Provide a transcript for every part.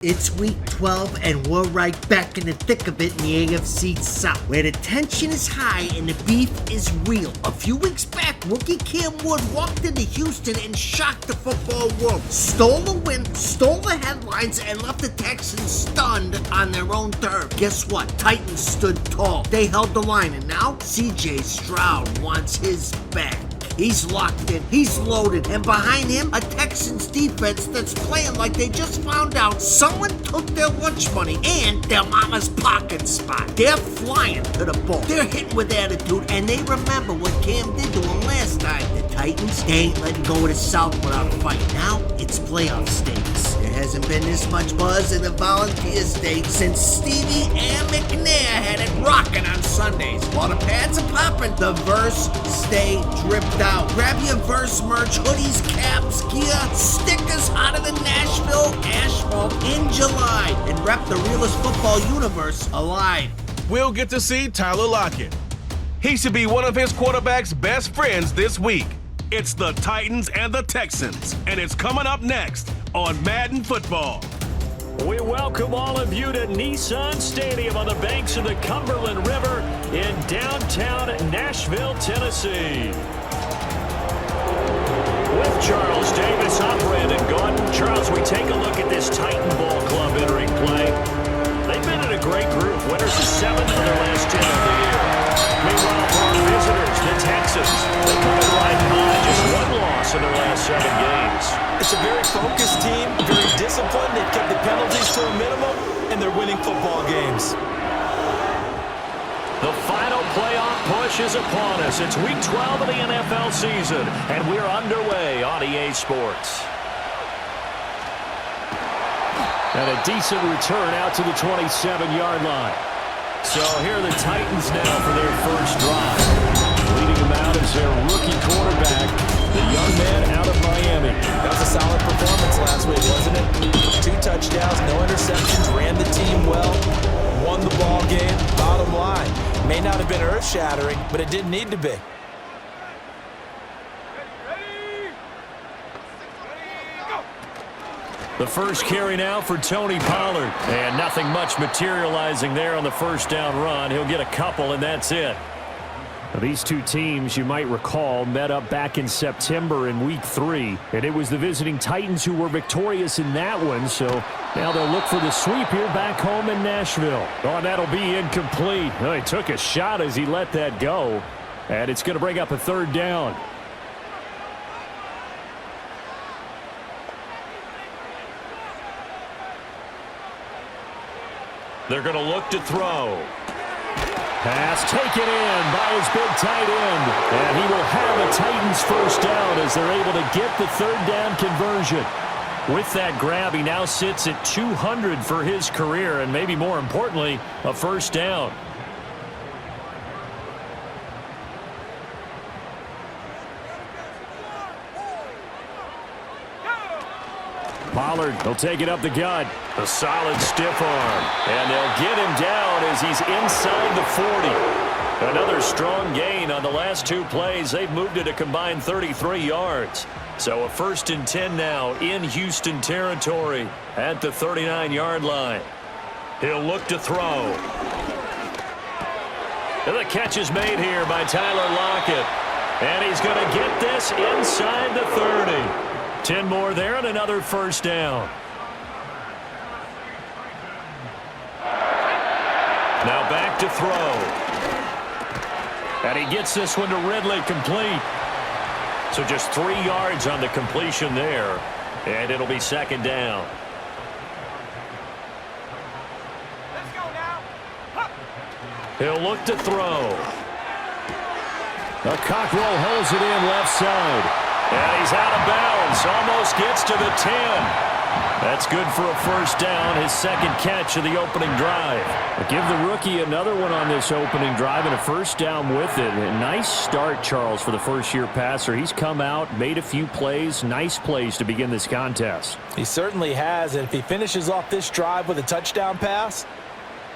It's week 12 and we're right back in the thick of it in the AFC South, where the tension is high and the beef is real. A few weeks back, rookie Cam Wood walked into Houston and shocked the football world. Stole the win, stole the headlines, and left the Texans stunned on their own turf. Guess what? Titans stood tall. They held the line, and now CJ Stroud wants his back. He's locked in, he's loaded, and behind him, a Texans defense that's playing like they just found out someone took their lunch money and their mama's pocket spot. They're flying to the ball. They're hitting with attitude, and they remember what Cam did to them last time. The Titans, they ain't letting go of the South without a fight. Now, it's playoff stakes. There hasn't been this much buzz in the Volunteer State since Stevie and McNair had it rocking on Sundays. While the pads are popping, the verse stay dripped out. Grab your verse merch, hoodies, caps, gear, stickers out of the Nashville asphalt in July, and rep the realest football universe alive. We'll get to see Tyler Lockett. He should be one of his quarterback's best friends this week. It's the Titans and the Texans, and it's coming up next on Madden Football. We welcome all of you to Nissan Stadium on the banks of the Cumberland River in downtown Nashville, Tennessee. With Charles Davis, I'm Brandon Gordon. Charles, we take a look at this Titan Ball Club entering play. They've been in a great group. Winners of 7 of their last 10 of the year. Meanwhile, for our visitors, the Texans, they come in riding high, just 1 loss in their last 7 games. It's a very focused team, very disciplined. They've kept the penalties to a minimum, and they're winning football games. The final playoff push is upon us. It's week 12 of the NFL season, and we're underway on EA Sports. And a decent return out to the 27-yard line. So here are the Titans now for their first drive. Leading them out is their rookie quarterback, the young man out of Miami. That was a solid performance last week, wasn't it? 2 touchdowns, no interceptions, ran the team well, won the ball game. Bottom line, may not have been earth-shattering, but it didn't need to be. The first carry now for Tony Pollard. And nothing much materializing there on the first down run. He'll get a couple, and that's it. Now, these two teams, you might recall, met up back in September in Week 3. And it was the visiting Titans who were victorious in that one. So now they'll look for the sweep here back home in Nashville. Oh, and that'll be incomplete. Well, he took a shot as he let that go. And it's going to bring up a 3rd down. They're going to look to throw. Pass taken in by his big tight end. And he will have a Titans first down as they're able to get the 3rd down conversion. With that grab, he now sits at 200 for his career, and maybe more importantly, a first down. Pollard, he'll take it up the gut. A solid stiff arm. And they'll get him down as he's inside the 40. Another strong gain on the last 2 plays. They've moved it a combined 33 yards. So a 1st and 10 now in Houston territory at the 39-yard line. He'll look to throw. And the catch is made here by Tyler Lockett. And he's going to get this inside the 30. 10 more there and another first down. Now back to throw. And he gets this one to Ridley complete. So just 3 yards on the completion there. And it'll be 2nd down. Let's go now. He'll look to throw. A Cockrell holds it in left side. And he's out of bounds. Almost gets to the 10. That's good for a first down, his 2nd catch of the opening drive. Give the rookie another one on this opening drive and a first down with it. A nice start, Charles, for the first-year passer. He's come out, made a few plays, nice plays to begin this contest. He certainly has, and if he finishes off this drive with a touchdown pass,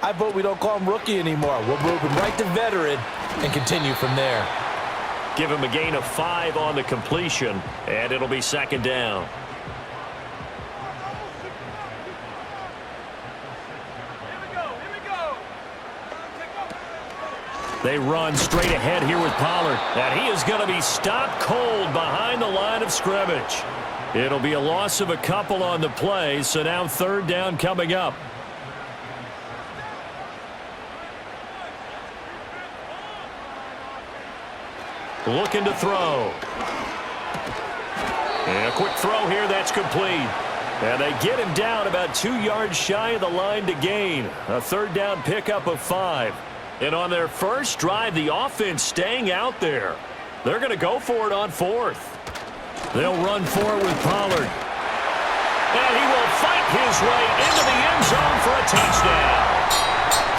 I vote we don't call him rookie anymore. We'll move him right to veteran and continue from there. Give him a gain of 5 on the completion, and it'll be 2nd down. They run straight ahead here with Pollard. And he is going to be stopped cold behind the line of scrimmage. It'll be a loss of a couple on the play, so now third down coming up. Looking to throw. And a quick throw here, that's complete. And they get him down about 2 yards shy of the line to gain. A third down pickup of 5. And on their first drive, the offense staying out there. They're going to go for it on 4th. They'll run for it with Pollard. And he will fight his way into the end zone for a touchdown.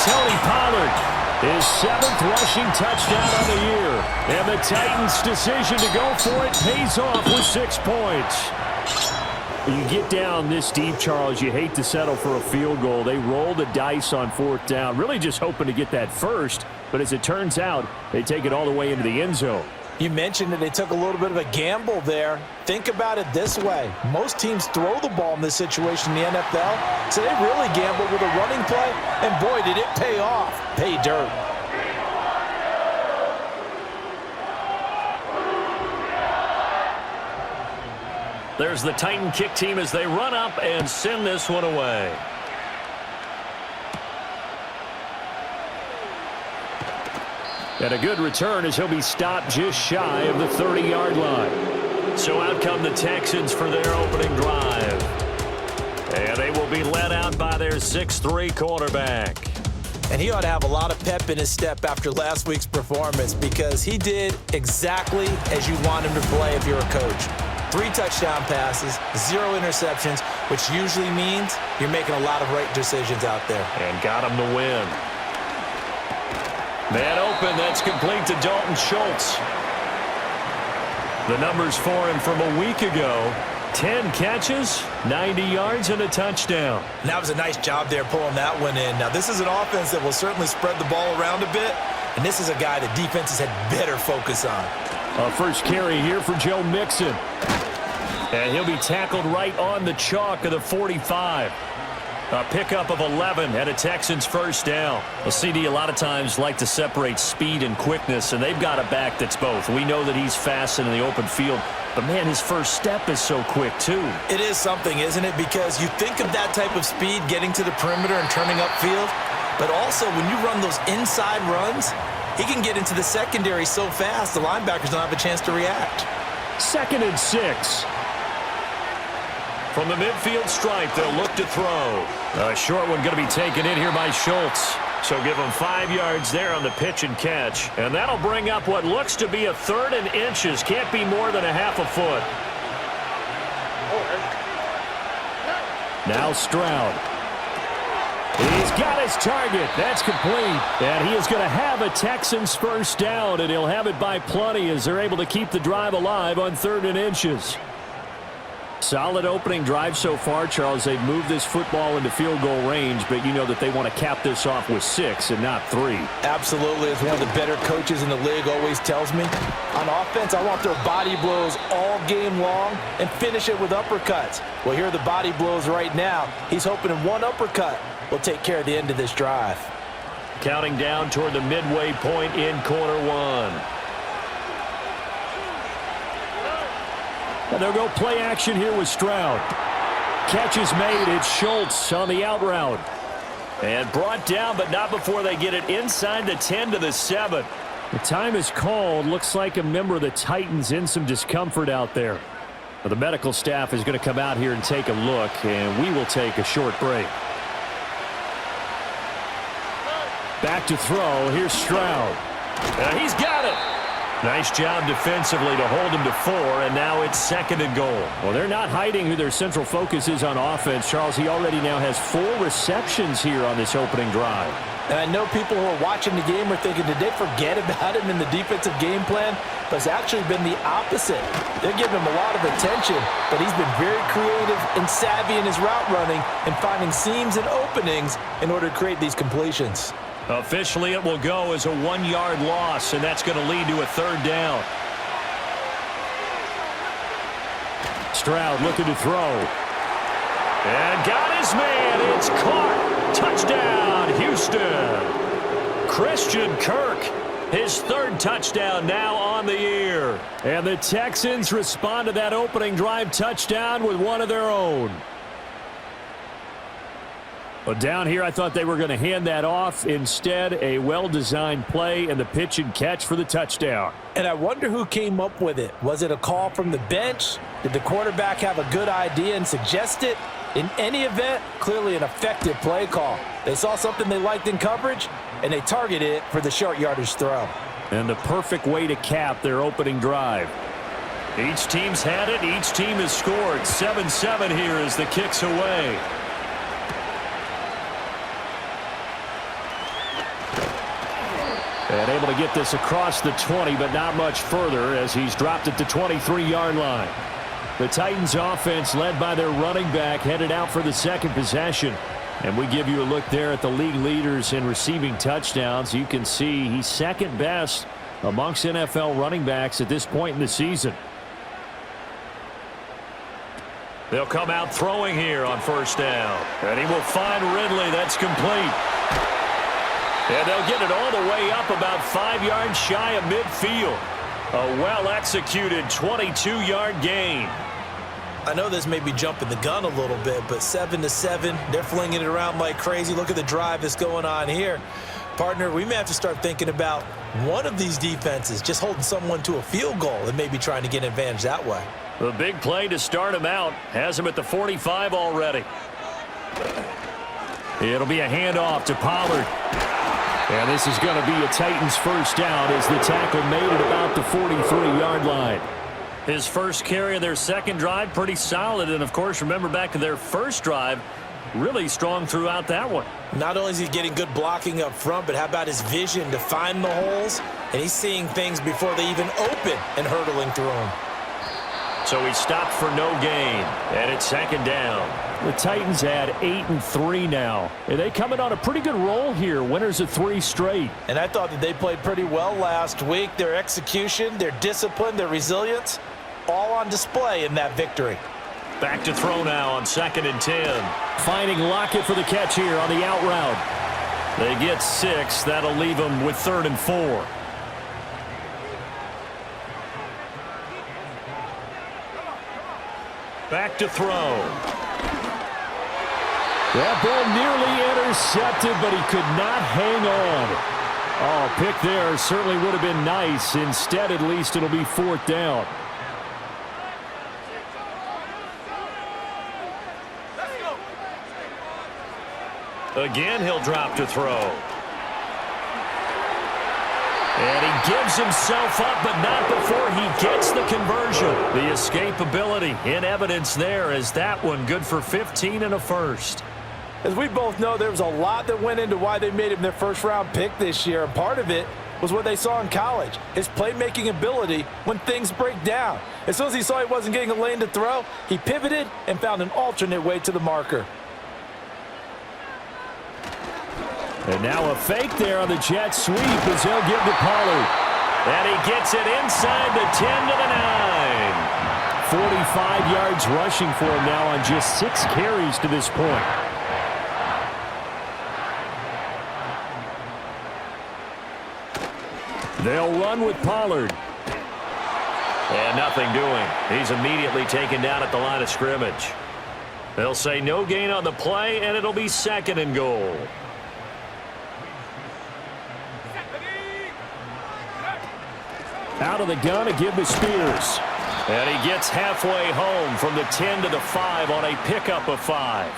Tony Pollard, his 7th rushing touchdown on the year. And the Titans' decision to go for it pays off with 6 points. When you get down this deep, Charles, you hate to settle for a field goal. They roll the dice on 4th down, really just hoping to get that first. But as it turns out, they take it all the way into the end zone. You mentioned that they took a little bit of a gamble there. Think about it this way. Most teams throw the ball in this situation in the NFL, so they really gambled with a running play, and boy, did it pay off. Pay dirt. There's the Titan kick team as they run up and send this one away. And a good return as he'll be stopped just shy of the 30-yard line. So out come the Texans for their opening drive. And they will be led out by their 6'3" quarterback. And he ought to have a lot of pep in his step after last week's performance because he did exactly as you want him to play if you're a coach. 3 touchdown passes, 0 interceptions, which usually means you're making a lot of right decisions out there. And got him to win. Man open, that's complete to Dalton Schultz. The numbers for him from a week ago, 10 catches, 90 yards, and a touchdown. And that was a nice job there pulling that one in. Now, this is an offense that will certainly spread the ball around a bit, and this is a guy that defenses had better focus on. A first carry here for Joe Mixon. And he'll be tackled right on the chalk of the 45. A pickup of 11 and a Texans first down. Well, CD a lot of times like to separate speed and quickness, and they've got a back that's both. We know that he's fast in the open field, but man, his first step is so quick too. It is something, isn't it? Because you think of that type of speed getting to the perimeter and turning upfield, but also when you run those inside runs, he can get into the secondary so fast the linebackers don't have a chance to react. 2nd and 6. From the midfield stripe, they'll look to throw. A short one going to be taken in here by Schultz. So give him 5 yards there on the pitch and catch. And that'll bring up what looks to be a 3rd and inches. Can't be more than a half a foot. Now Stroud. He's got his target. That's complete. And he is going to have a Texans first down, and he'll have it by plenty as they're able to keep the drive alive on 3rd and inches. Solid opening drive so far, Charles. They've moved this football into field goal range, but you know that they want to cap this off with 6 and not 3. Absolutely. As one of the better coaches in the league always tells me, on offense, I want their body blows all game long and finish it with uppercuts. Well, here are the body blows right now. He's hoping in one uppercut will take care of the end of this drive. Counting down toward the midway point in quarter 1. And they'll go play action here with Stroud. Catch is made. It's Schultz on the out route. And brought down, but not before they get it inside the 10 to the 7. The time is called. Looks like a member of the Titans in some discomfort out there. Well, the medical staff is going to come out here and take a look, and we will take a short break. Back to throw. Here's Stroud. He's got it. Nice job defensively to hold him to 4, and now it's 2nd and goal. Well, they're not hiding who their central focus is on offense. Charles, he already now has 4 receptions here on this opening drive. And I know people who are watching the game are thinking, did they forget about him in the defensive game plan? But it's actually been the opposite. They're giving him a lot of attention, but he's been very creative and savvy in his route running and finding seams and openings in order to create these completions. Officially, it will go as a 1-yard loss, and that's going to lead to a 3rd down. Stroud looking to throw. And got his man. It's caught. Touchdown, Houston. Christian Kirk His third touchdown now on the year. And the Texans respond to that opening drive touchdown with one of their own. But down here, I thought they were going to hand that off. Instead, a well-designed play and the pitch and catch for the touchdown. And I wonder who came up with it. Was it a call from the bench? Did the quarterback have a good idea and suggest it? In any event, clearly an effective play call. They saw something they liked in coverage, and they targeted it for the short yardage throw. And the perfect way to cap their opening drive. Each team's had it. Each team has scored. 7-7 here as the kick's away. And able to get this across the 20, but not much further as he's dropped at the 23-yard line. The Titans offense led by their running back headed out for the second possession. And we give you a look there at the league leaders in receiving touchdowns. You can see he's second best amongst NFL running backs at this point in the season. They'll come out throwing here on first down. And he will find Ridley. That's complete. And they'll get it all the way up about 5 yards shy of midfield. A well-executed 22-yard gain. I know this may be jumping the gun a little bit, but 7-7, they're flinging it around like crazy. Look at the drive that's going on here. Partner, we may have to start thinking about one of these defenses just holding someone to a field goal and maybe trying to get an advantage that way. The big play to start him out has him at the 45 already. It'll be a handoff to Pollard. And this is going to be a Titans first down as the tackle made at about the 43-yard line. His first carry of their second drive, pretty solid. And, of course, remember back to their first drive, really strong throughout that one. Not only is he getting good blocking up front, but how about his vision to find the holes? And he's seeing things before they even open and hurdling through them. So he stopped for no gain, and it's second down. The Titans had 8-3 now. And they coming on a pretty good roll here, winners of 3 straight. And I thought that they played pretty well last week. Their execution, their discipline, their resilience, all on display in that victory. Back to throw now on 2nd and 10. Finding Lockett for the catch here on the out route. They get 6. That'll leave them with 3rd and 4. Back to throw. That ball nearly intercepted, but he could not hang on. Oh, pick there certainly would have been nice. Instead, at least it'll be 4th down. Again, he'll drop to throw. And he gives himself up, but not before he gets the conversion. The escapability in evidence there as that one good for 15 and a first. As we both know, there was a lot that went into why they made him their first-round pick this year. And part of it was what they saw in college, his playmaking ability when things break down. As soon as he saw he wasn't getting a lane to throw, he pivoted and found an alternate way to the marker. And now a fake there on the jet sweep as he'll give to Pollard. And he gets it inside the 10 to the 9. 45 yards rushing for him now on just 6 carries to this point. They'll run with Pollard. And nothing doing. He's immediately taken down at the line of scrimmage. They'll say no gain on the play, and it'll be 2nd and goal. Out of the gun to give to Spears. And he gets halfway home from the 10 to the 5 on a pickup of 5.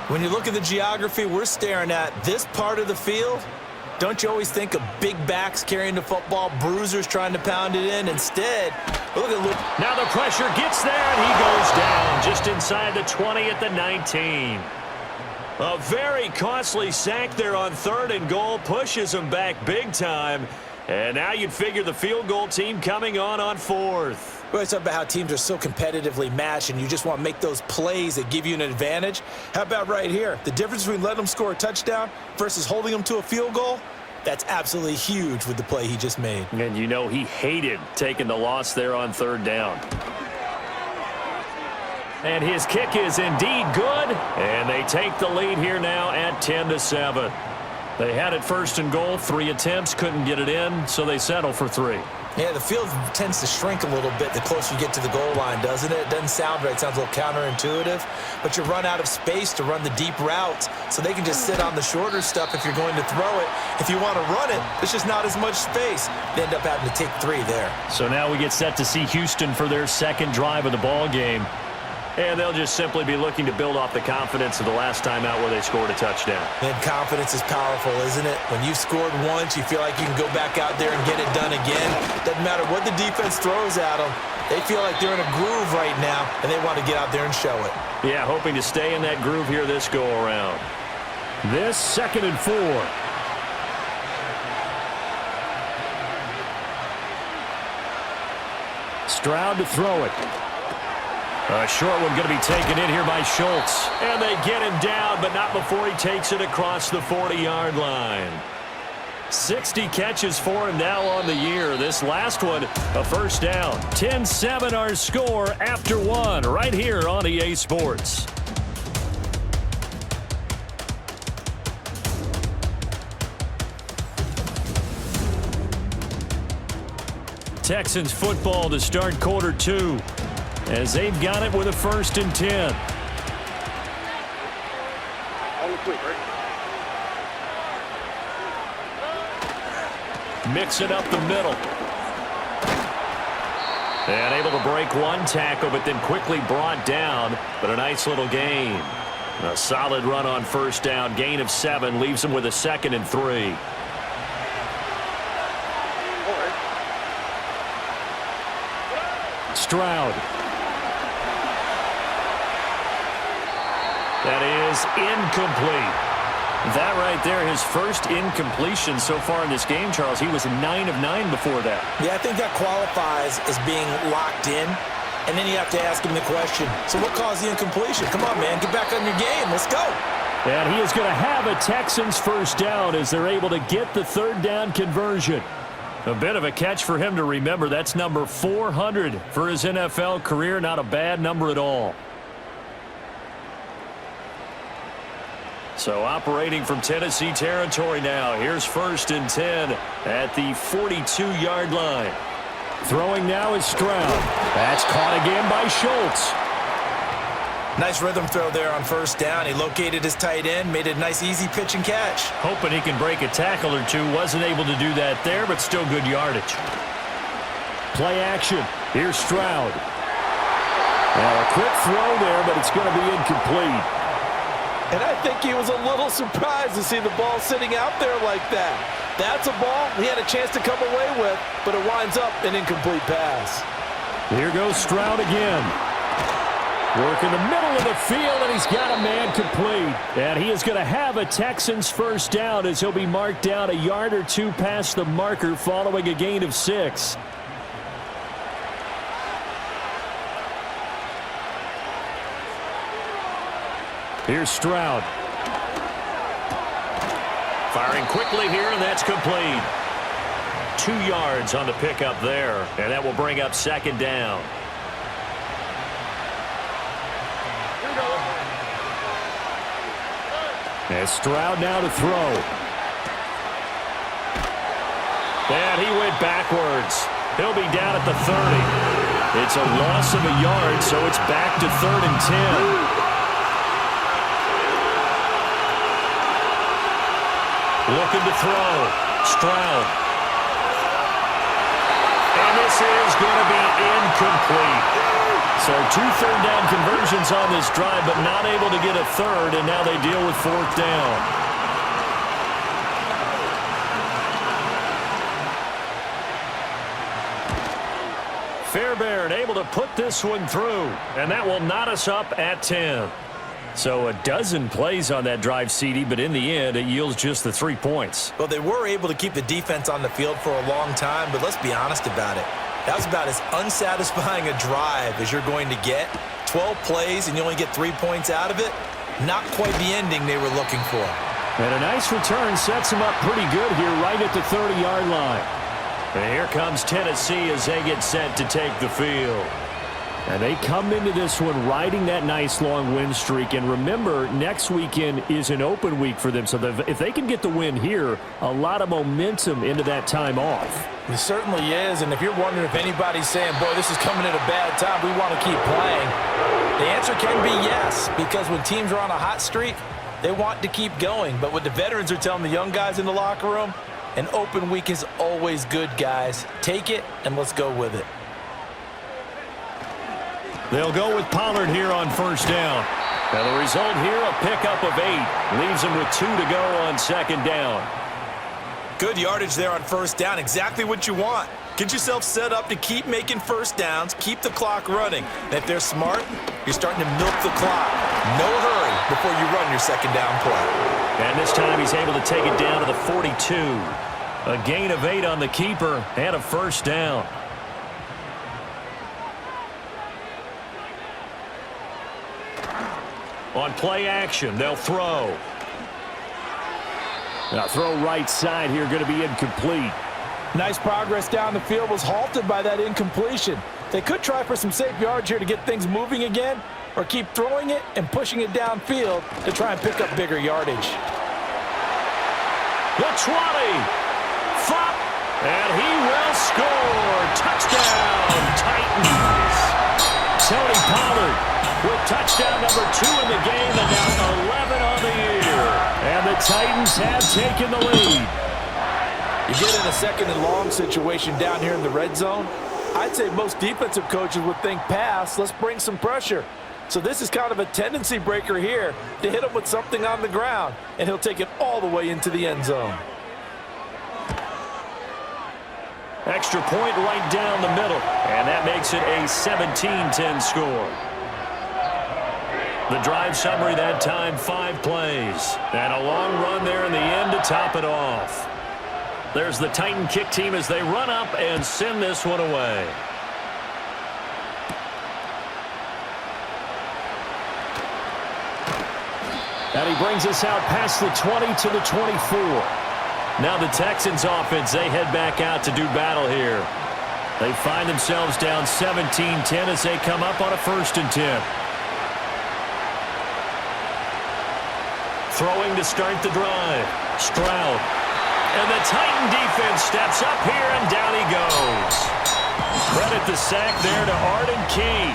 When you look at the geography we're staring at, this part of the field, don't you always think of big backs carrying the football, bruisers trying to pound it in? Instead, look at Luke. Now the pressure gets there, and he goes down just inside the 20 at the 19. A very costly sack there on 3rd and goal, pushes him back big time. And now you'd figure the field goal team coming on 4th. We always talk about how teams are so competitively matched and you just want to make those plays that give you an advantage. How about right here? The difference between letting them score a touchdown versus holding them to a field goal, that's absolutely huge with the play he just made. And you know he hated taking the loss there on 3rd down. And his kick is indeed good. And they take the lead here now at 10-7. They had it first and goal, 3 attempts, couldn't get it in, so they settle for 3. Yeah, the field tends to shrink a little bit the closer you get to the goal line, doesn't it? It doesn't sound right. It sounds a little counterintuitive. But you run out of space to run the deep routes, so they can just sit on the shorter stuff if you're going to throw it. If you want to run it, there's just not as much space. They end up having to take 3 there. So now we get set to see Houston for their second drive of the ball game. And they'll just simply be looking to build off the confidence of the last time out where they scored a touchdown. And confidence is powerful, isn't it? When you've scored once, you feel like you can go back out there and get it done again. Doesn't matter what the defense throws at them. They feel like they're in a groove right now, and they want to get out there and show it. Yeah, hoping to stay in that groove here this go-around. This 2nd and 4. Stroud to throw it. A short one going to be taken in here by Schultz. And they get him down, but not before he takes it across the 40-yard line. 60 catches for him now on the year. This last one, a first down. 10-7 our score after 1 right here on EA Sports. Texans football to start quarter 2. As they've got it with a 1st and 10. Mix it up the middle. And able to break one tackle, but then quickly brought down. But a nice little gain. A solid run on first down. Gain of 7 leaves them with a 2nd and 3. Stroud. That is incomplete. That right there, his first incompletion so far in this game, Charles. He was 9 of 9 before that. Yeah, I think that qualifies as being locked in. And then you have to ask him the question, so what caused the incompletion? Come on, man, get back on your game. Let's go. And he is going to have a Texans first down as they're able to get the 3rd down conversion. A bit of a catch for him to remember. That's number 400 for his NFL career. Not a bad number at all. So operating from Tennessee territory now. Here's 1st and 10 at the 42-yard line. Throwing now is Stroud. That's caught again by Schultz. Nice rhythm throw there on first down. He located his tight end, made a nice easy pitch and catch. Hoping he can break a tackle or two. Wasn't able to do that there, but still good yardage. Play action. Here's Stroud. Now a quick throw there, but it's going to be incomplete. And I think he was a little surprised to see the ball sitting out there like that. That's a ball he had a chance to come away with, but it winds up an incomplete pass. Here goes Stroud again. Working the middle of the field, and he's got a man complete. And he is going to have a Texans first down as he'll be marked down a yard or 2 past the marker following a gain of 6. Here's Stroud. Firing quickly here, and that's complete. 2 yards on the pickup there, and that will bring up 2nd down. And Stroud now to throw. And he went backwards. He'll be down at the 30. It's a loss of a yard, so it's back to 3rd and 10. Looking to throw. Stroud. And this is going to be incomplete. So 2 third down conversions on this drive, but not able to get a 3rd, and now they deal with 4th down. Fairbairn able to put this one through, and that will knot us up at 10. So a dozen plays on that drive, CD, but in the end, it yields just the 3 points. Well, they were able to keep the defense on the field for a long time, but let's be honest about it. That was about as unsatisfying a drive as you're going to get. 12 plays, and you only get 3 points out of it. Not quite the ending they were looking for. And a nice return sets them up pretty good here right at the 30-yard line. And here comes Tennessee as they get set to take the field. And they come into this one riding that nice long win streak. And remember, next weekend is an open week for them. So if they can get the win here, a lot of momentum into that time off. It certainly is. And if you're wondering if anybody's saying, boy, this is coming at a bad time, we want to keep playing, the answer can be yes. Because when teams are on a hot streak, they want to keep going. But what the veterans are telling the young guys in the locker room, an open week is always good, guys. Take it and let's go with it. They'll go with Pollard here on first down. Now the result here, a pickup of 8. Leaves him with 2 to go on second down. Good yardage there on first down. Exactly what you want. Get yourself set up to keep making first downs, keep the clock running. And if they're smart, you're starting to milk the clock. No hurry before you run your second down play. And this time he's able to take it down to the 42. A gain of 8 on the keeper and a first down. On play action, they'll throw. Now throw right side here, going to be incomplete. Nice progress down the field, was halted by that incompletion. They could try for some safe yards here to get things moving again, or keep throwing it and pushing it downfield to try and pick up bigger yardage. The 20. Flop. And he will score. Touchdown, Titans. Tony Pollard with touchdown number 2 in the game and now 11 on the year. And the Titans have taken the lead. You get in a second and long situation down here in the red zone, I'd say most defensive coaches would think pass, let's bring some pressure. So this is kind of a tendency breaker here to hit him with something on the ground, and he'll take it all the way into the end zone. Extra point right down the middle, and that makes it a 17-10 score. The drive summary that time, 5 plays. And a long run there in the end to top it off. There's the Titan kick team as they run up and send this one away. And he brings us out past the 20 to the 24. Now the Texans offense, they head back out to do battle here. They find themselves down 17-10 as they come up on a 1st and 10. Throwing to start the drive. Stroud. And the Titan defense steps up here, and down he goes. Credit the sack there to Arden Key.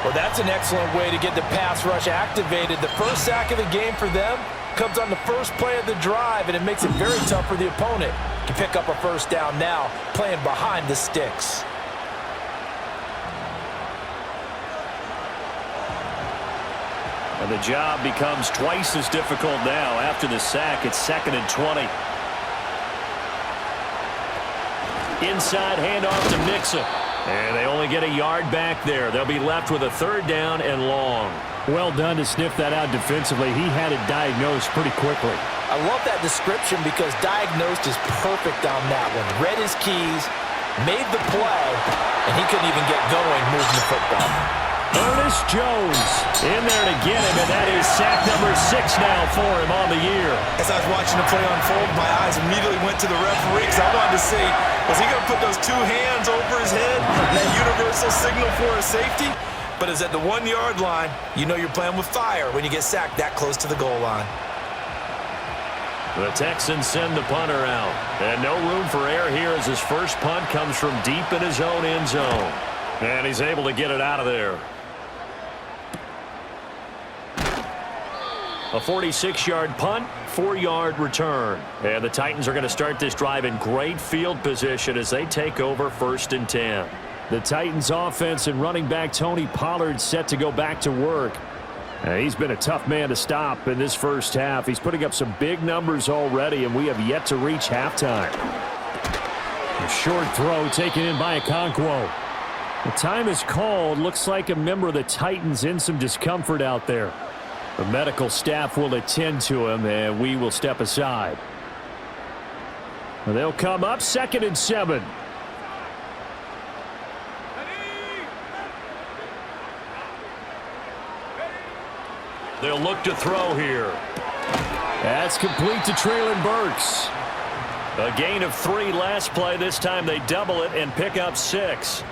Well, that's an excellent way to get the pass rush activated. The first sack of the game for them comes on the first play of the drive, and it makes it very tough for the opponent to pick up a first down now, playing behind the sticks. And the job becomes twice as difficult now. After the sack, it's 2nd and 20. Inside handoff to Mixon. And they only get a yard back there. They'll be left with a 3rd down and long. Well done to sniff that out defensively. He had it diagnosed pretty quickly. I love that description because diagnosed is perfect on that one. Read his keys, made the play, and he couldn't even get going moving the football. Ernest Jones in there to get him, and that is sack number 6 now for him on the year. As I was watching the play unfold, my eyes immediately went to the referee because I wanted to see, was he going to put those 2 hands over his head, that universal signal for a safety? But it's at the 1-yard line. You know you're playing with fire when you get sacked that close to the goal line. The Texans send the punter out. And no room for error here as his first punt comes from deep in his own end zone. And he's able to get it out of there. A 46-yard punt, 4-yard return. And the Titans are going to start this drive in great field position as they take over 1st and 10. The Titans offense and running back Tony Pollard set to go back to work. He's been a tough man to stop in this first half. He's putting up some big numbers already, and we have yet to reach halftime. A short throw taken in by Okonkwo. The time is called. Looks like a member of the Titans in some discomfort out there. The medical staff will attend to him, and we will step aside. They'll come up 2nd and 7. They'll look to throw here. That's complete to Treylon Burks. A gain of 3 last play. This time they double it and pick up 6.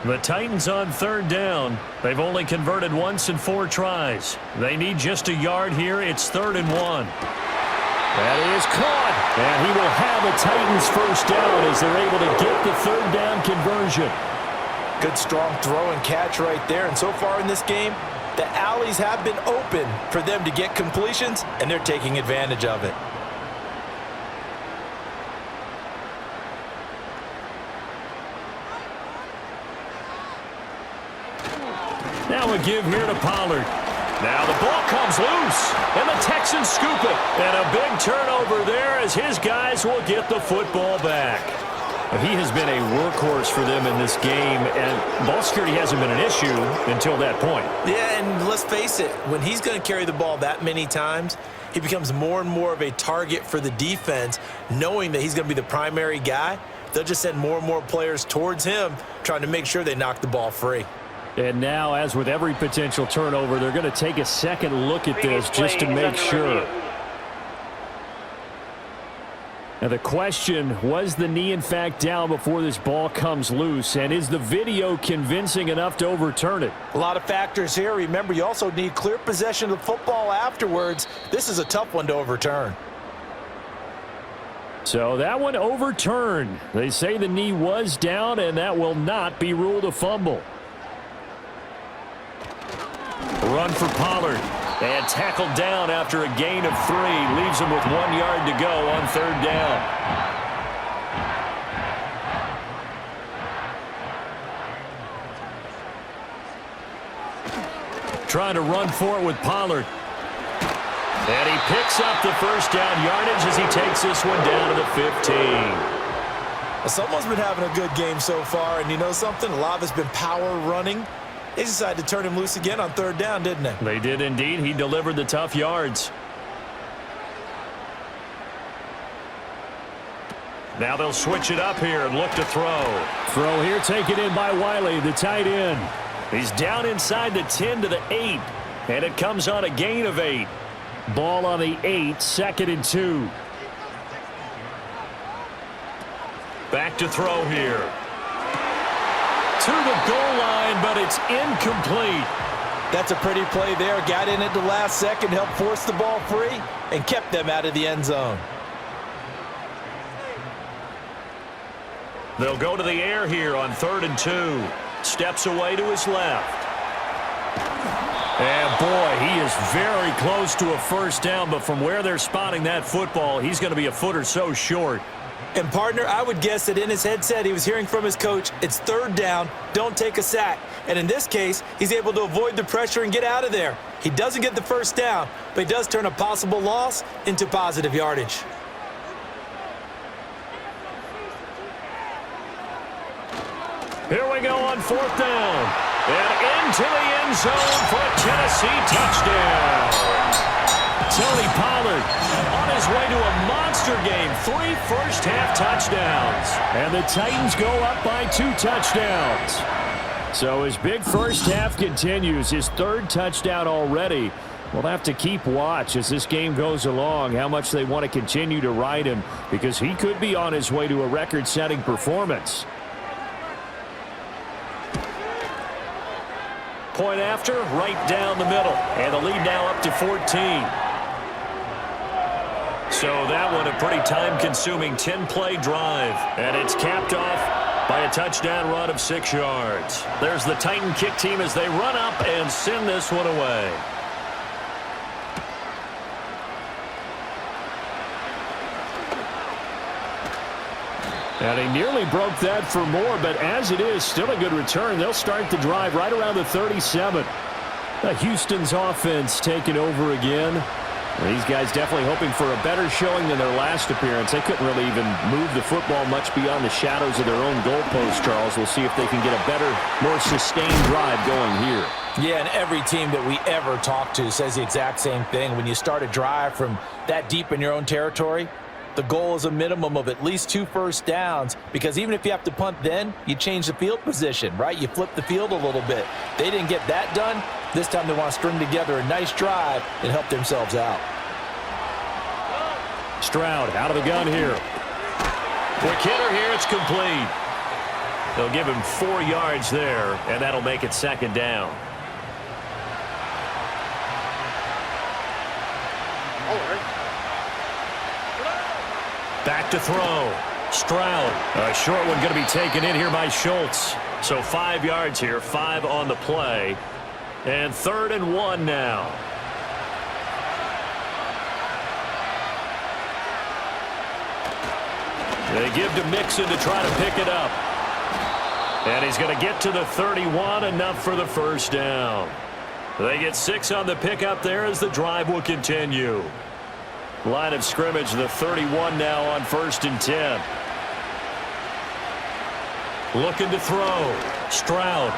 The Titans on third down. They've only converted once in 4 tries. They need just a yard here. It's 3rd and 1. That is caught. And he will have a Titans first down as they're able to get the 3rd down conversion. Good strong throw and catch right there. And so far in this game, the alleys have been open for them to get completions, and they're taking advantage of it. Now a give here to Pollard. Now the ball comes loose, and the Texans scoop it. And a big turnover there as his guys will get the football back. He has been a workhorse for them in this game, and ball security hasn't been an issue until that point. Yeah, and let's face it, when he's going to carry the ball that many times, he becomes more and more of a target for the defense, knowing that he's going to be the primary guy. They'll just send more and more players towards him, trying to make sure they knock the ball free. And now, as with every potential turnover, they're going to take a second look at this just to make sure. Now the question, was the knee in fact down before this ball comes loose? And is the video convincing enough to overturn it? A lot of factors here. Remember, you also need clear possession of the football afterwards. This is a tough one to overturn. So that one overturned. They say the knee was down, and that will not be ruled a fumble. Run for Pollard. And tackled down after a gain of 3. Leaves him with 1 yard to go on 3rd down. Trying to run for it with Pollard. And he picks up the first down yardage as he takes this one down to the 15. Someone's been having a good game so far, and you know something? A lot of it's been power running. They decided to turn him loose again on 3rd down, didn't they? They did indeed. He delivered the tough yards. Now they'll switch it up here and look to throw. Throw here taken in by Wiley, the tight end. He's down inside the 10 to the 8. And it comes on a gain of 8. Ball on the 8, 2nd and 2. Back to throw here. To the goal line, but it's incomplete. That's a pretty play there. Got in at the last second, helped force the ball free, and kept them out of the end zone. They'll go to the air here on 3rd and 2. Steps away to his left. And boy, he is very close to a first down, but from where they're spotting that football, he's going to be a foot or so short. And, partner, I would guess that in his headset he was hearing from his coach, it's 3rd down, don't take a sack. And in this case, he's able to avoid the pressure and get out of there. He doesn't get the first down, but he does turn a possible loss into positive yardage. Here we go on 4th down. And into the end zone for a Tennessee touchdown. Tony Pollard on his way to a monster game. 3 first-half touchdowns. And the Titans go up by 2 touchdowns. So his big first half continues. His 3rd touchdown already. We'll have to keep watch as this game goes along, how much they want to continue to ride him, because he could be on his way to a record-setting performance. Point after, right down the middle. And the lead now up to 14. So that one a pretty time-consuming 10-play drive. And it's capped off by a touchdown run of 6 yards. There's the Titan kick team as they run up and send this one away. And he nearly broke that for more, but as it is, still a good return. They'll start the drive right around the 37. Houston's offense taking over again. These guys definitely hoping for a better showing than their last appearance. They couldn't really even move the football much beyond the shadows of their own goalpost, Charles. We'll see if they can get a better, more sustained drive going here. Yeah, and every team that we ever talk to says the exact same thing. When you start a drive from that deep in your own territory, the goal is a minimum of at least 2 first downs, because even if you have to punt then, you change the field position, right? You flip the field a little bit. They didn't get that done. This time they want to string together a nice drive and help themselves out. Stroud out of the gun here. Quick hitter here, it's complete. They'll give him 4 yards there, and that'll make it 2nd down. Back to throw. Stroud. A short one going to be taken in here by Schultz. So 5 yards here, 5 on the play. And 3rd and 1 now. They give to Mixon to try to pick it up. And he's going to get to the 31, enough for the 1st down. They get 6 on the pickup there as the drive will continue. Line of scrimmage, the 31 now on 1st and 10. Looking to throw. Stroud.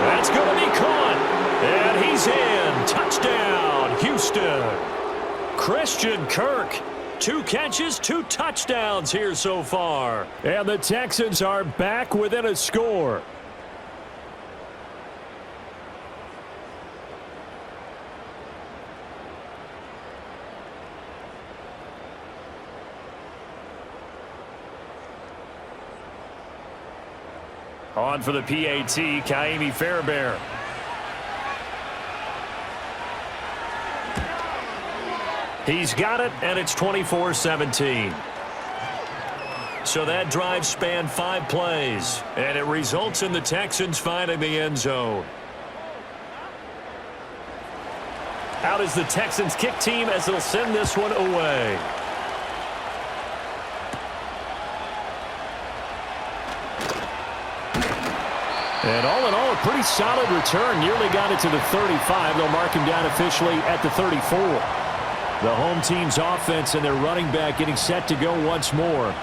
That's going to be caught. And he's in. Touchdown, Houston. Christian Kirk. 2 catches, 2 touchdowns here so far. And the Texans are back within a score. On for the PAT, Kaimi Fairbairn. He's got it, and it's 24-17. So that drive spanned 5 plays, and it results in the Texans finding the end zone. Out is the Texans kick team as they'll send this one away. And all in all, a pretty solid return. Nearly got it to the 35. They'll mark him down officially at the 34. The home team's offense and their running back getting set to go once more.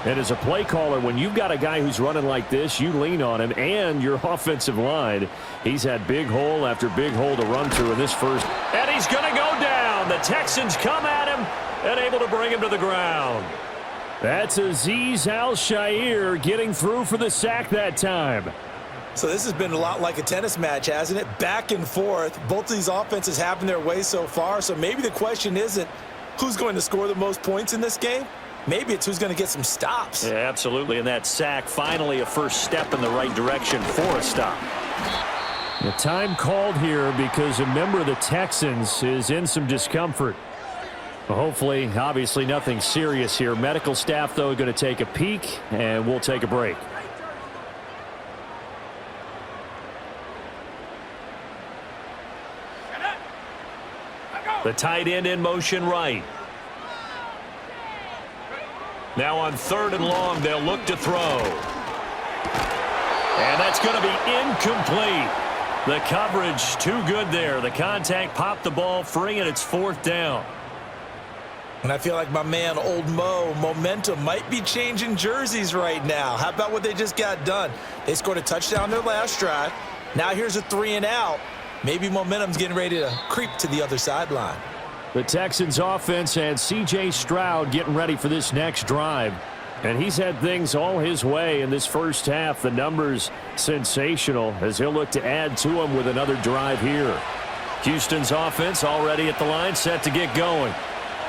And as a play caller, when you've got a guy who's running like this, you lean on him and your offensive line. He's had big hole after big hole to run through in this first. And he's going to go down. The Texans come at him and able to bring him to the ground. That's Azeez Al-Shaair getting through for the sack that time. So this has been a lot like a tennis match, hasn't it? Back and forth. Both of these offenses having their way so far. So maybe the question isn't who's going to score the most points in this game. Maybe it's who's going to get some stops. Yeah, absolutely. And that sack, finally a first step in the right direction for a stop. The time called here because a member of the Texans is in some discomfort. Hopefully, obviously nothing serious here. Medical staff, though, going to take a peek, and we'll take a break. The tight end in motion right. Now on 3rd and long, they'll look to throw. And that's going to be incomplete. The coverage too good there. The contact popped the ball free, and it's 4th down. And I feel like my man, Old Mo, momentum might be changing jerseys right now. How about what they just got done? They scored a touchdown their last drive. Now here's a 3 and out. Maybe momentum's getting ready to creep to the other sideline. The Texans offense and C.J. Stroud getting ready for this next drive. And he's had things all his way in this first half. The numbers sensational as he'll look to add to them with another drive here. Houston's offense already at the line, set to get going.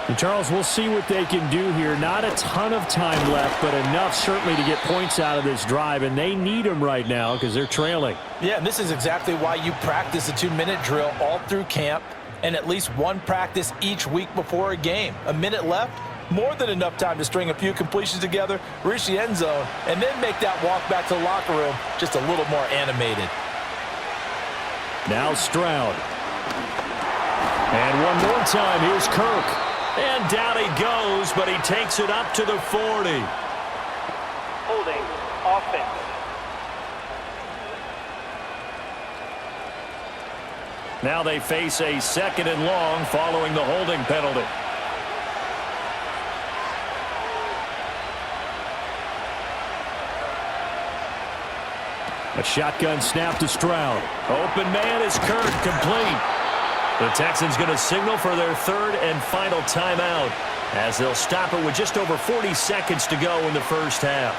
And Charles, we'll see what they can do here. Not a ton of time left, but enough certainly to get points out of this drive, and they need them right now because they're trailing. Yeah, and this is exactly why you practice a 2-minute drill all through camp and at least one practice each week before a game. A minute left, more than enough time to string a few completions together, reach the end zone, and then make that walk back to the locker room just a little more animated. Now Stroud. And one more time, here's Kirk. And down he goes, but he takes it up to the 40. Holding offense. Now they face a 2nd and long following the holding penalty. A shotgun snap to Stroud. Open man is Kirk, complete. The Texans going to signal for their 3rd and final timeout as they'll stop it with just over 40 seconds to go in the first half.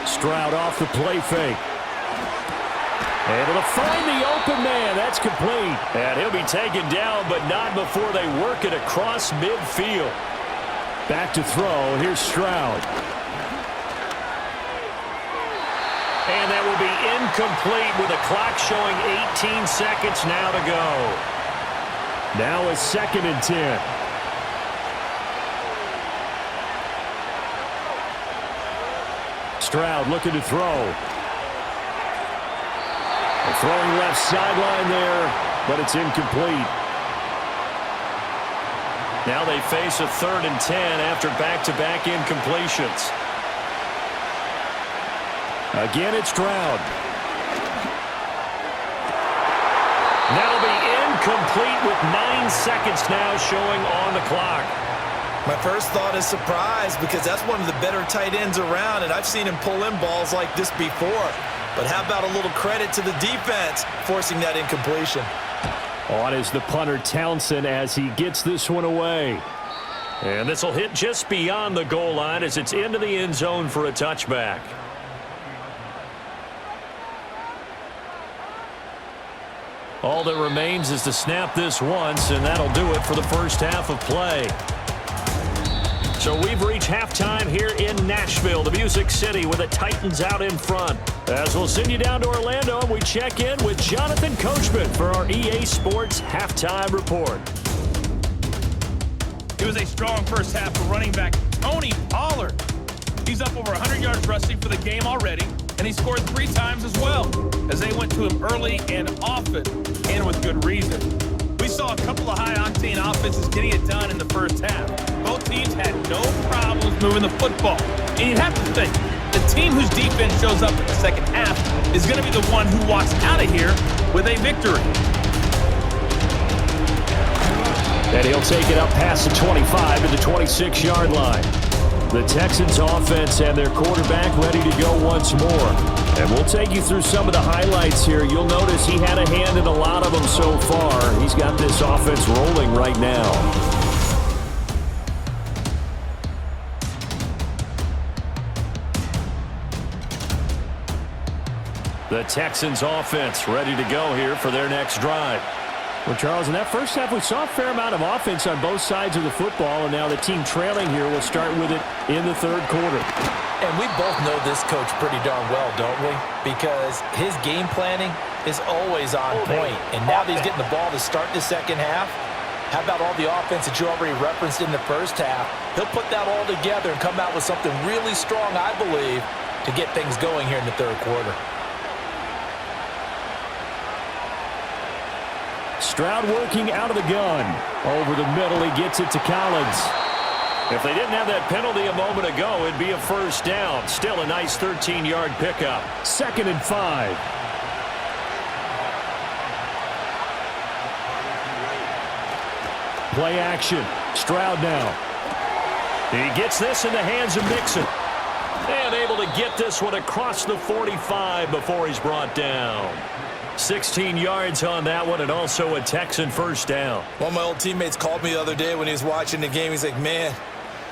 Stroud off the play fake. Able to find the open man. That's complete. And he'll be taken down, but not before they work it across midfield. Back to throw. Here's Stroud. And that will be incomplete with the clock showing 18 seconds now to go. Now a 2nd and 10. Stroud looking to throw. A throwing left sideline there, but it's incomplete. Now they face a 3rd and 10 after back-to-back incompletions. Again, it's Stroud. That'll be incomplete with 9 seconds now showing on the clock. My first thought is surprise because that's one of the better tight ends around, and I've seen him pull in balls like this before. But how about a little credit to the defense forcing that incompletion? On is the punter Townsend as he gets this one away. And this will hit just beyond the goal line as it's into the end zone for a touchback. All that remains is to snap this once, and that'll do it for the first half of play. So we've reached halftime here in Nashville, the Music City, with the Titans out in front. As we'll send you down to Orlando, and we check in with Jonathan Coachman for our EA Sports Halftime Report. It was a strong first half for running back Tony Pollard. He's up over 100 yards rushing for the game already, and he scored 3 times as well, as they went to him early and often, and with good reason. We saw a couple of high-octane offenses getting it done in the first half. Both teams had no problems moving the football. And you'd have to think, the team whose defense shows up in the second half is going to be the one who walks out of here with a victory. And he'll take it up past the 25 to the 26-yard line. The Texans offense and their quarterback ready to go once more. And we'll take you through some of the highlights here. You'll notice he had a hand in a lot of them so far. He's got this offense rolling right now. The Texans offense ready to go here for their next drive. Well, Charles, in that first half, we saw a fair amount of offense on both sides of the football, and now the team trailing here will start with it in the third quarter. And we both know this coach pretty darn well, don't we? Because his game planning is always on point. And now that he's getting the ball to start the second half, how about all the offense that you already referenced in the first half? He'll put that all together and come out with something really strong, I believe, to get things going here in the third quarter. Stroud working out of the gun. Over the middle, he gets it to Collins. If they didn't have that penalty a moment ago, it'd be a first down. Still a nice 13-yard pickup. 2nd and 5. Play action. Stroud now. He gets this in the hands of Mixon. And able to get this one across the 45 before he's brought down. 16 yards on that one, and also a Texan first down. One of my old teammates called me the other day when he was watching the game. He's like, man,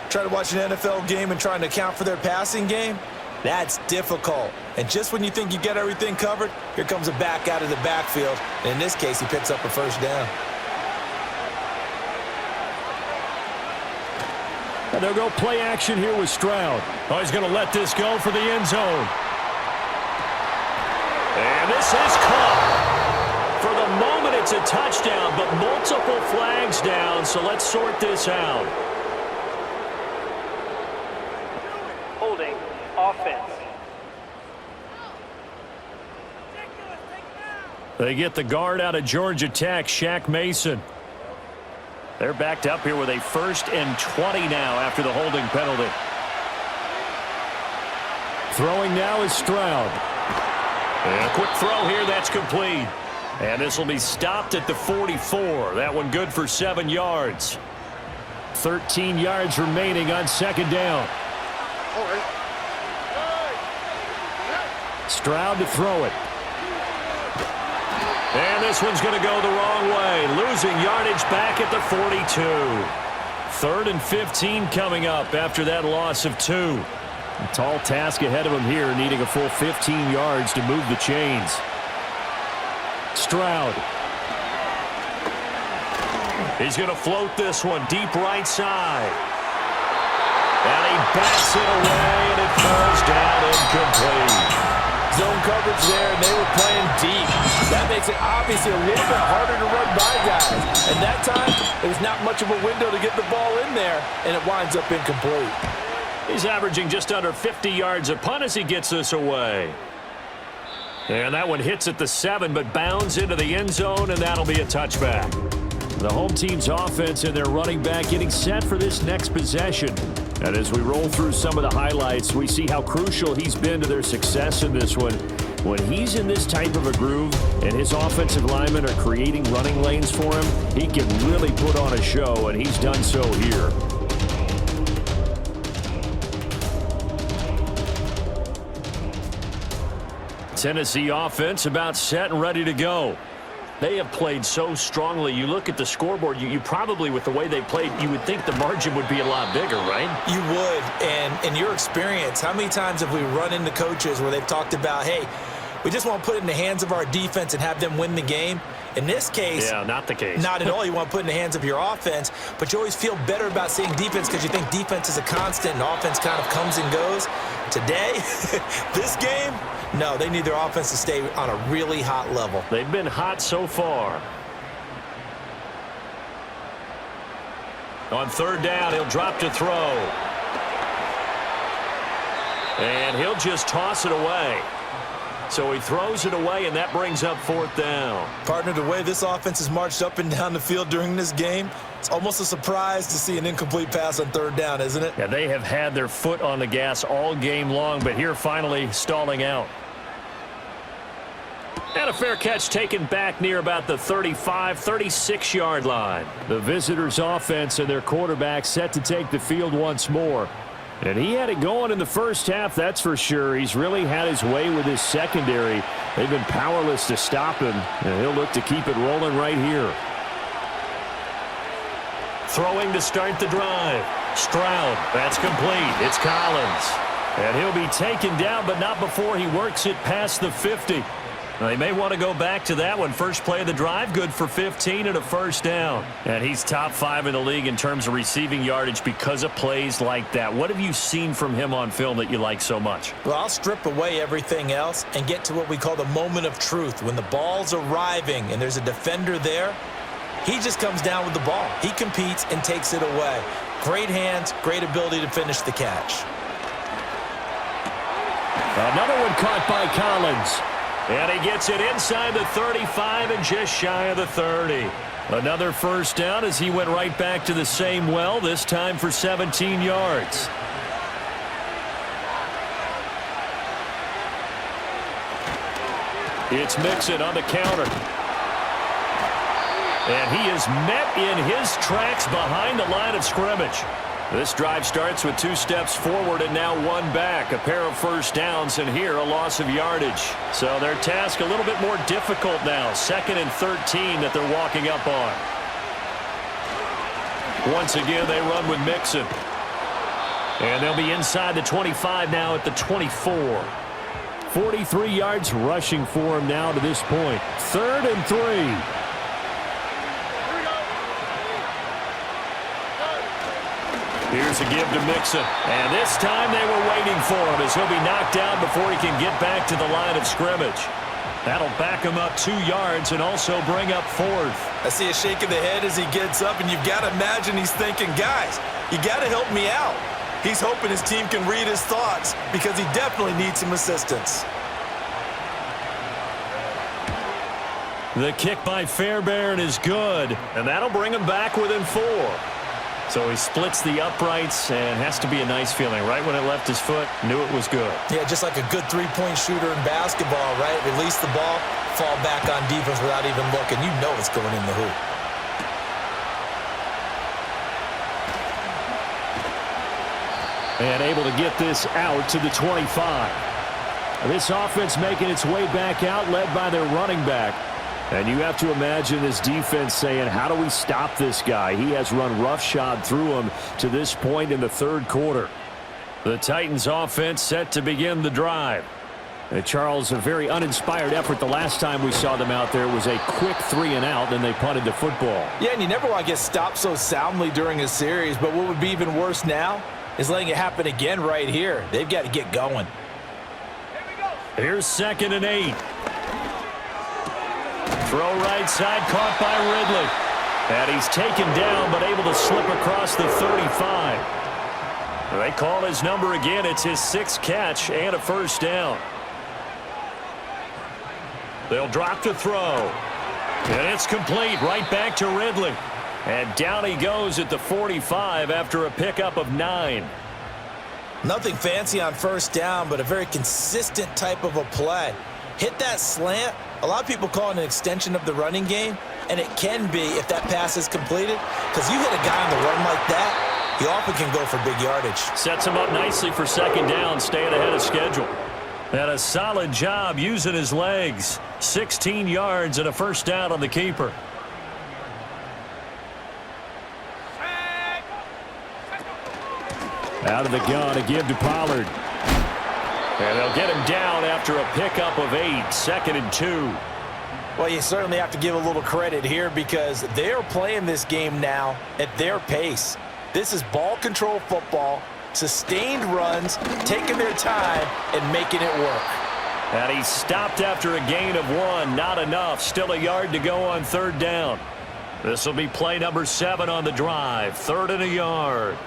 trying to watch an NFL game and trying to account for their passing game, that's difficult. And just when you think you get everything covered, here comes a back out of the backfield. And in this case, he picks up a first down. And they'll go play action here with Stroud. Oh, he's going to let this go for the end zone. And this is caught. For the moment, it's a touchdown, but multiple flags down, so let's sort this out. Holding offense. They get the guard out of Georgia Tech, Shaq Mason. They're backed up here with a 1st and 20 now after the holding penalty. Throwing now is Stroud. And a quick throw here, that's complete. And this will be stopped at the 44. That one good for 7 yards. 13 yards remaining on 2nd down. Stroud to throw it. And this one's going to go the wrong way. Losing yardage back at the 42. 3rd and 15 coming up after that loss of 2. A tall task ahead of him here, needing a full 15 yards to move the chains. Stroud. He's going to float this one deep right side. And he backs it away, and it falls down incomplete. Zone coverage there, and they were playing deep. That makes it obviously a little bit harder to run by guys. And that time, there was not much of a window to get the ball in there, and it winds up incomplete. He's averaging just under 50 yards a punt as he gets this away. And that one hits at the 7, but bounds into the end zone, and that'll be a touchback. The home team's offense and their running back getting set for this next possession. And as we roll through some of the highlights, we see how crucial he's been to their success in this one. When he's in this type of a groove and his offensive linemen are creating running lanes for him, he can really put on a show, and he's done so here. Tennessee offense about set and ready to go. They have played so strongly. You look at the scoreboard, you probably, with the way they played, you would think the margin would be a lot bigger, right? You would. And in your experience, how many times have we run into coaches where they've talked about, hey, we just want to put it in the hands of our defense and have them win the game? In this case, yeah, not the case. Not at all. You want to put it in the hands of your offense, but you always feel better about seeing defense because you think defense is a constant and offense kind of comes and goes. Today, this game, no, they need their offense to stay on a really hot level. They've been hot so far. On third down, he'll drop to throw. And he'll just toss it away. So he throws it away, and that brings up fourth down. Partner, the way this offense has marched up and down the field during this game, it's almost a surprise to see an incomplete pass on third down, isn't it? Yeah, they have had their foot on the gas all game long, but here finally stalling out. And a fair catch taken back near about the 35, 36-yard line. The visitors' offense and their quarterback set to take the field once more. And he had it going in the first half, that's for sure. He's really had his way with his secondary. They've been powerless to stop him, and he'll look to keep it rolling right here. Throwing to start the drive. Stroud, that's complete. It's Collins. And he'll be taken down, but not before he works it past the 50. Now, they may want to go back to that one. First play of the drive, good for 15 and a first down. And he's top 5 in the league in terms of receiving yardage because of plays like that. What have you seen from him on film that you like so much? Well, I'll strip away everything else and get to what we call the moment of truth. When the ball's arriving and there's a defender there, he just comes down with the ball. He competes and takes it away. Great hands, great ability to finish the catch. Another one caught by Collins. And he gets it inside the 35 and just shy of the 30. Another first down as he went right back to the same well, this time for 17 yards. It's Mixon on the counter. And he is met in his tracks behind the line of scrimmage. This drive starts with 2 steps forward and now 1 back. A pair of first downs, and here a loss of yardage. So their task a little bit more difficult now. 2nd and 13 that they're walking up on. Once again, they run with Mixon. And they'll be inside the 25 now at the 24. 43 yards rushing for him now to this point. 3rd and 3. Here's a give to Mixon. And this time they were waiting for him as he'll be knocked down before he can get back to the line of scrimmage. That'll back him up 2 yards and also bring up 4th. I see a shake of the head as he gets up, and you've got to imagine he's thinking, guys, you got to help me out. He's hoping his team can read his thoughts because he definitely needs some assistance. The kick by Fairbairn is good, and that'll bring him back within 4. So he splits the uprights, and has to be a nice feeling. Right when it left his foot, knew it was good. Yeah, just like a good three-point shooter in basketball, right? Release the ball, fall back on defense without even looking. You know it's going in the hoop. And able to get this out to the 25. This offense making its way back out, led by their running back. And you have to imagine this defense saying, how do we stop this guy? He has run roughshod through him to this point in the 3rd quarter. The Titans offense set to begin the drive. Charles, a very uninspired effort the last time we saw them out there was a quick 3 and out, then they punted the football. Yeah, and you never want to get stopped so soundly during a series, but what would be even worse now is letting it happen again right here. They've got to get going. Here's 2nd and 8. Throw right side, caught by Ridley. And he's taken down, but able to slip across the 35. They call his number again. It's his 6th catch and a first down. They'll drop the throw. And it's complete right back to Ridley. And down he goes at the 45 after a pickup of 9. Nothing fancy on first down, but a very consistent type of a play. Hit that slant. A lot of people call it an extension of the running game, and it can be if that pass is completed, because you hit a guy on the run like that, he often can go for big yardage. Sets him up nicely for 2nd down, staying ahead of schedule. And a solid job using his legs. 16 yards and a first down on the keeper. Out of the gun, a give to Pollard. And they'll get him down after a pickup of 8, 2nd and 2. Well, you certainly have to give a little credit here because they're playing this game now at their pace. This is ball control football, sustained runs, taking their time and making it work. And he stopped after a gain of 1. Not enough. Still a yard to go on 3rd down. This will be play number 7 on the drive. 3rd and a yard.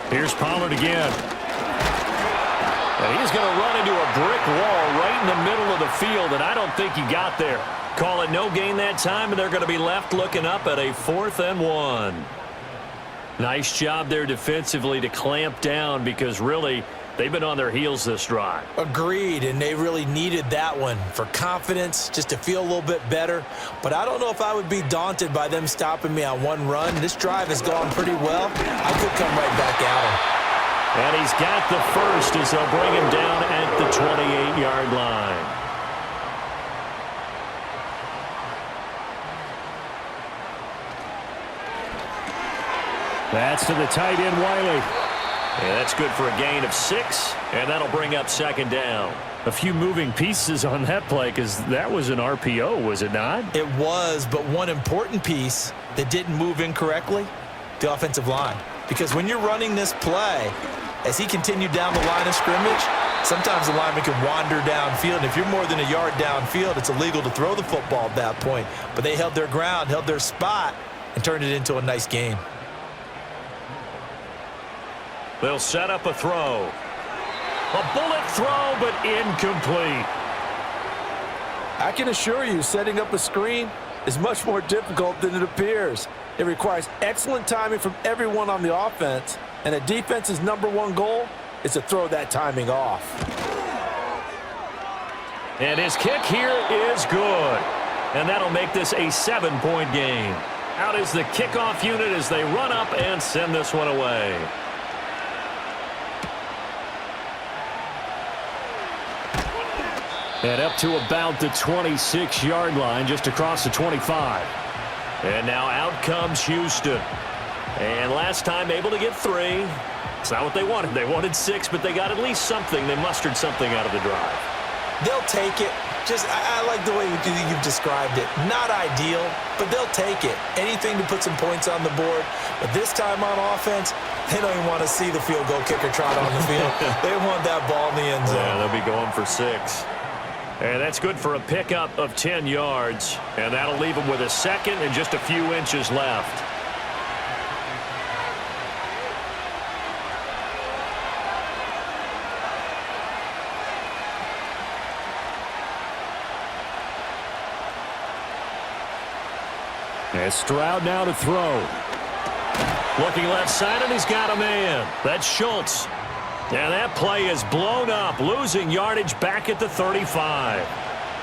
Here's Pollard again. And he's going to run into a brick wall right in the middle of the field, and I don't think he got there. Call it no gain that time, and they're going to be left looking up at a 4th and 1. Nice job there defensively to clamp down because really they've been on their heels this drive. Agreed, and they really needed that one for confidence, just to feel a little bit better. But I don't know if I would be daunted by them stopping me on one run. This drive has gone pretty well. I could come right back at him. And he's got the first as they'll bring him down at the 28-yard line. That's to the tight end, Wiley. And that's good for a gain of 6, and that'll bring up 2nd down. A few moving pieces on that play because that was an RPO, was it not? It was, but one important piece that didn't move incorrectly, the offensive line. Because when you're running this play, as he continued down the line of scrimmage, sometimes the lineman can wander downfield. And if you're more than a yard downfield, it's illegal to throw the football at that point. But they held their ground, held their spot, and turned it into a nice game. They'll set up a throw. A bullet throw, but incomplete. I can assure you, setting up a screen is much more difficult than it appears. It requires excellent timing from everyone on the offense, and a defense's #1 goal is to throw that timing off. And his kick here is good. And that'll make this a 7-point game. Out is the kickoff unit as they run up and send this one away. And up to about the 26-yard line, just across the 25. And now out comes Houston. And last time able to get 3. It's not what they wanted. They wanted 6, but they got at least something. They mustered something out of the drive. They'll take it. I like the way you've described it. Not ideal, but they'll take it. Anything to put some points on the board. But this time on offense, they don't even want to see the field goal kicker trot on the field. They want that ball in the end zone. Yeah, they'll be going for 6. And that's good for a pickup of 10 yards. And that'll leave them with a 2nd and just a few inches left. And Stroud now to throw. Looking left side, and he's got a man. That's Schultz. And that play is blown up, losing yardage back at the 35.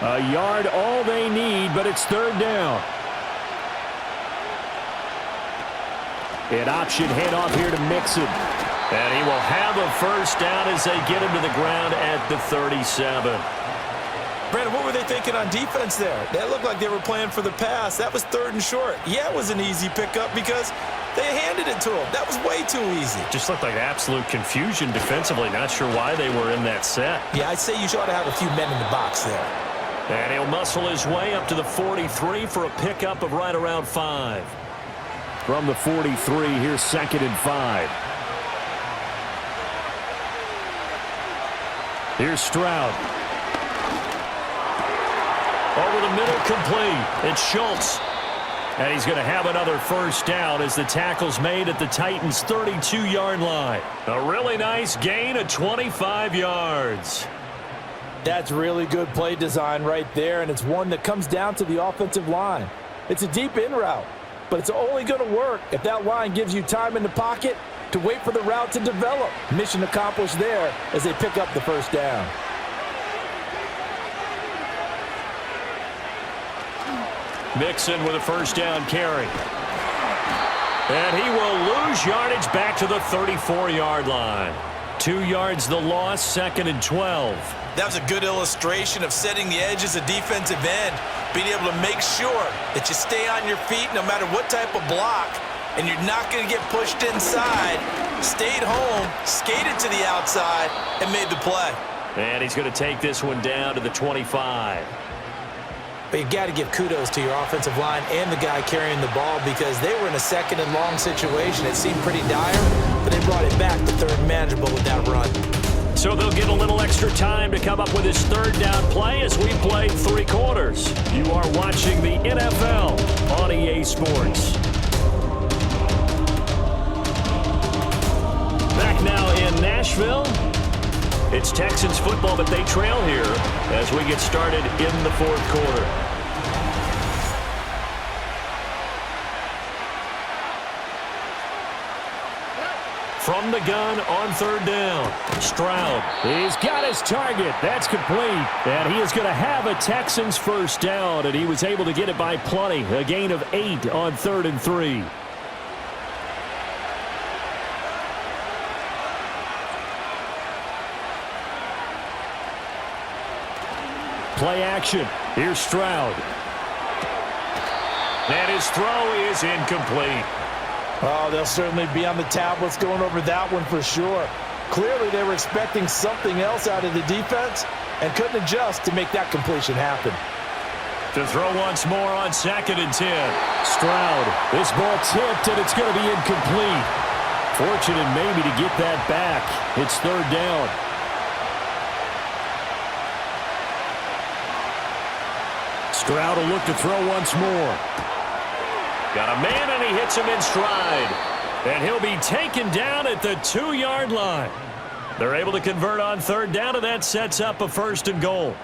A yard all they need, but it's 3rd down. An option handoff here to Mixon. And he will have a first down as they get him to the ground at the 37. Brandon, what were they thinking on defense there? That looked like they were playing for the pass. That was 3rd and short. Yeah, it was an easy pickup because they handed it to him. That was way too easy. Just looked like absolute confusion defensively. Not sure why they were in that set. Yeah, I'd say you ought to have a few men in the box there. And he'll muscle his way up to the 43 for a pickup of right around 5. From the 43, here's 2nd and 5. Here's Stroud. Over the middle, complete. It's Schultz. And he's going to have another first down as the tackle's made at the Titans' 32-yard line. A really nice gain of 25 yards. That's really good play design right there, and it's one that comes down to the offensive line. It's a deep in route, but it's only going to work if that line gives you time in the pocket to wait for the route to develop. Mission accomplished there as they pick up the first down. Mixon with a first down carry. And he will lose yardage back to the 34-yard line. 2 yards the loss, 2nd and 12. That was a good illustration of setting the edge as a defensive end, being able to make sure that you stay on your feet no matter what type of block, and you're not going to get pushed inside. Stayed home, skated to the outside, and made the play. And he's going to take this one down to the 25. But you've got to give kudos to your offensive line and the guy carrying the ball because they were in a 2nd and long situation. It seemed pretty dire, but they brought it back to 3rd manageable with that run. So they'll get a little extra time to come up with his 3rd down play as we play 3 quarters. You are watching the NFL on EA Sports. Back now in Nashville. It's Texans football, but they trail here as we get started in the 4th quarter. From the gun on 3rd down. Stroud. He's got his target. That's complete. And he is going to have a Texans first down, and he was able to get it by plenty. A gain of 8 on 3rd and 3. Play action. Here's Stroud. And his throw is incomplete. Oh, they'll certainly be on the tablets going over that one for sure. Clearly, they were expecting something else out of the defense and couldn't adjust to make that completion happen. To throw once more on 2nd and 10. Stroud. This ball tipped, and it's going to be incomplete. Fortunate maybe to get that back. It's 3rd down. Stroud will look to throw once more. Got a man, and he hits him in stride. And he'll be taken down at the 2-yard line. They're able to convert on 3rd down, and that sets up a 1st and goal.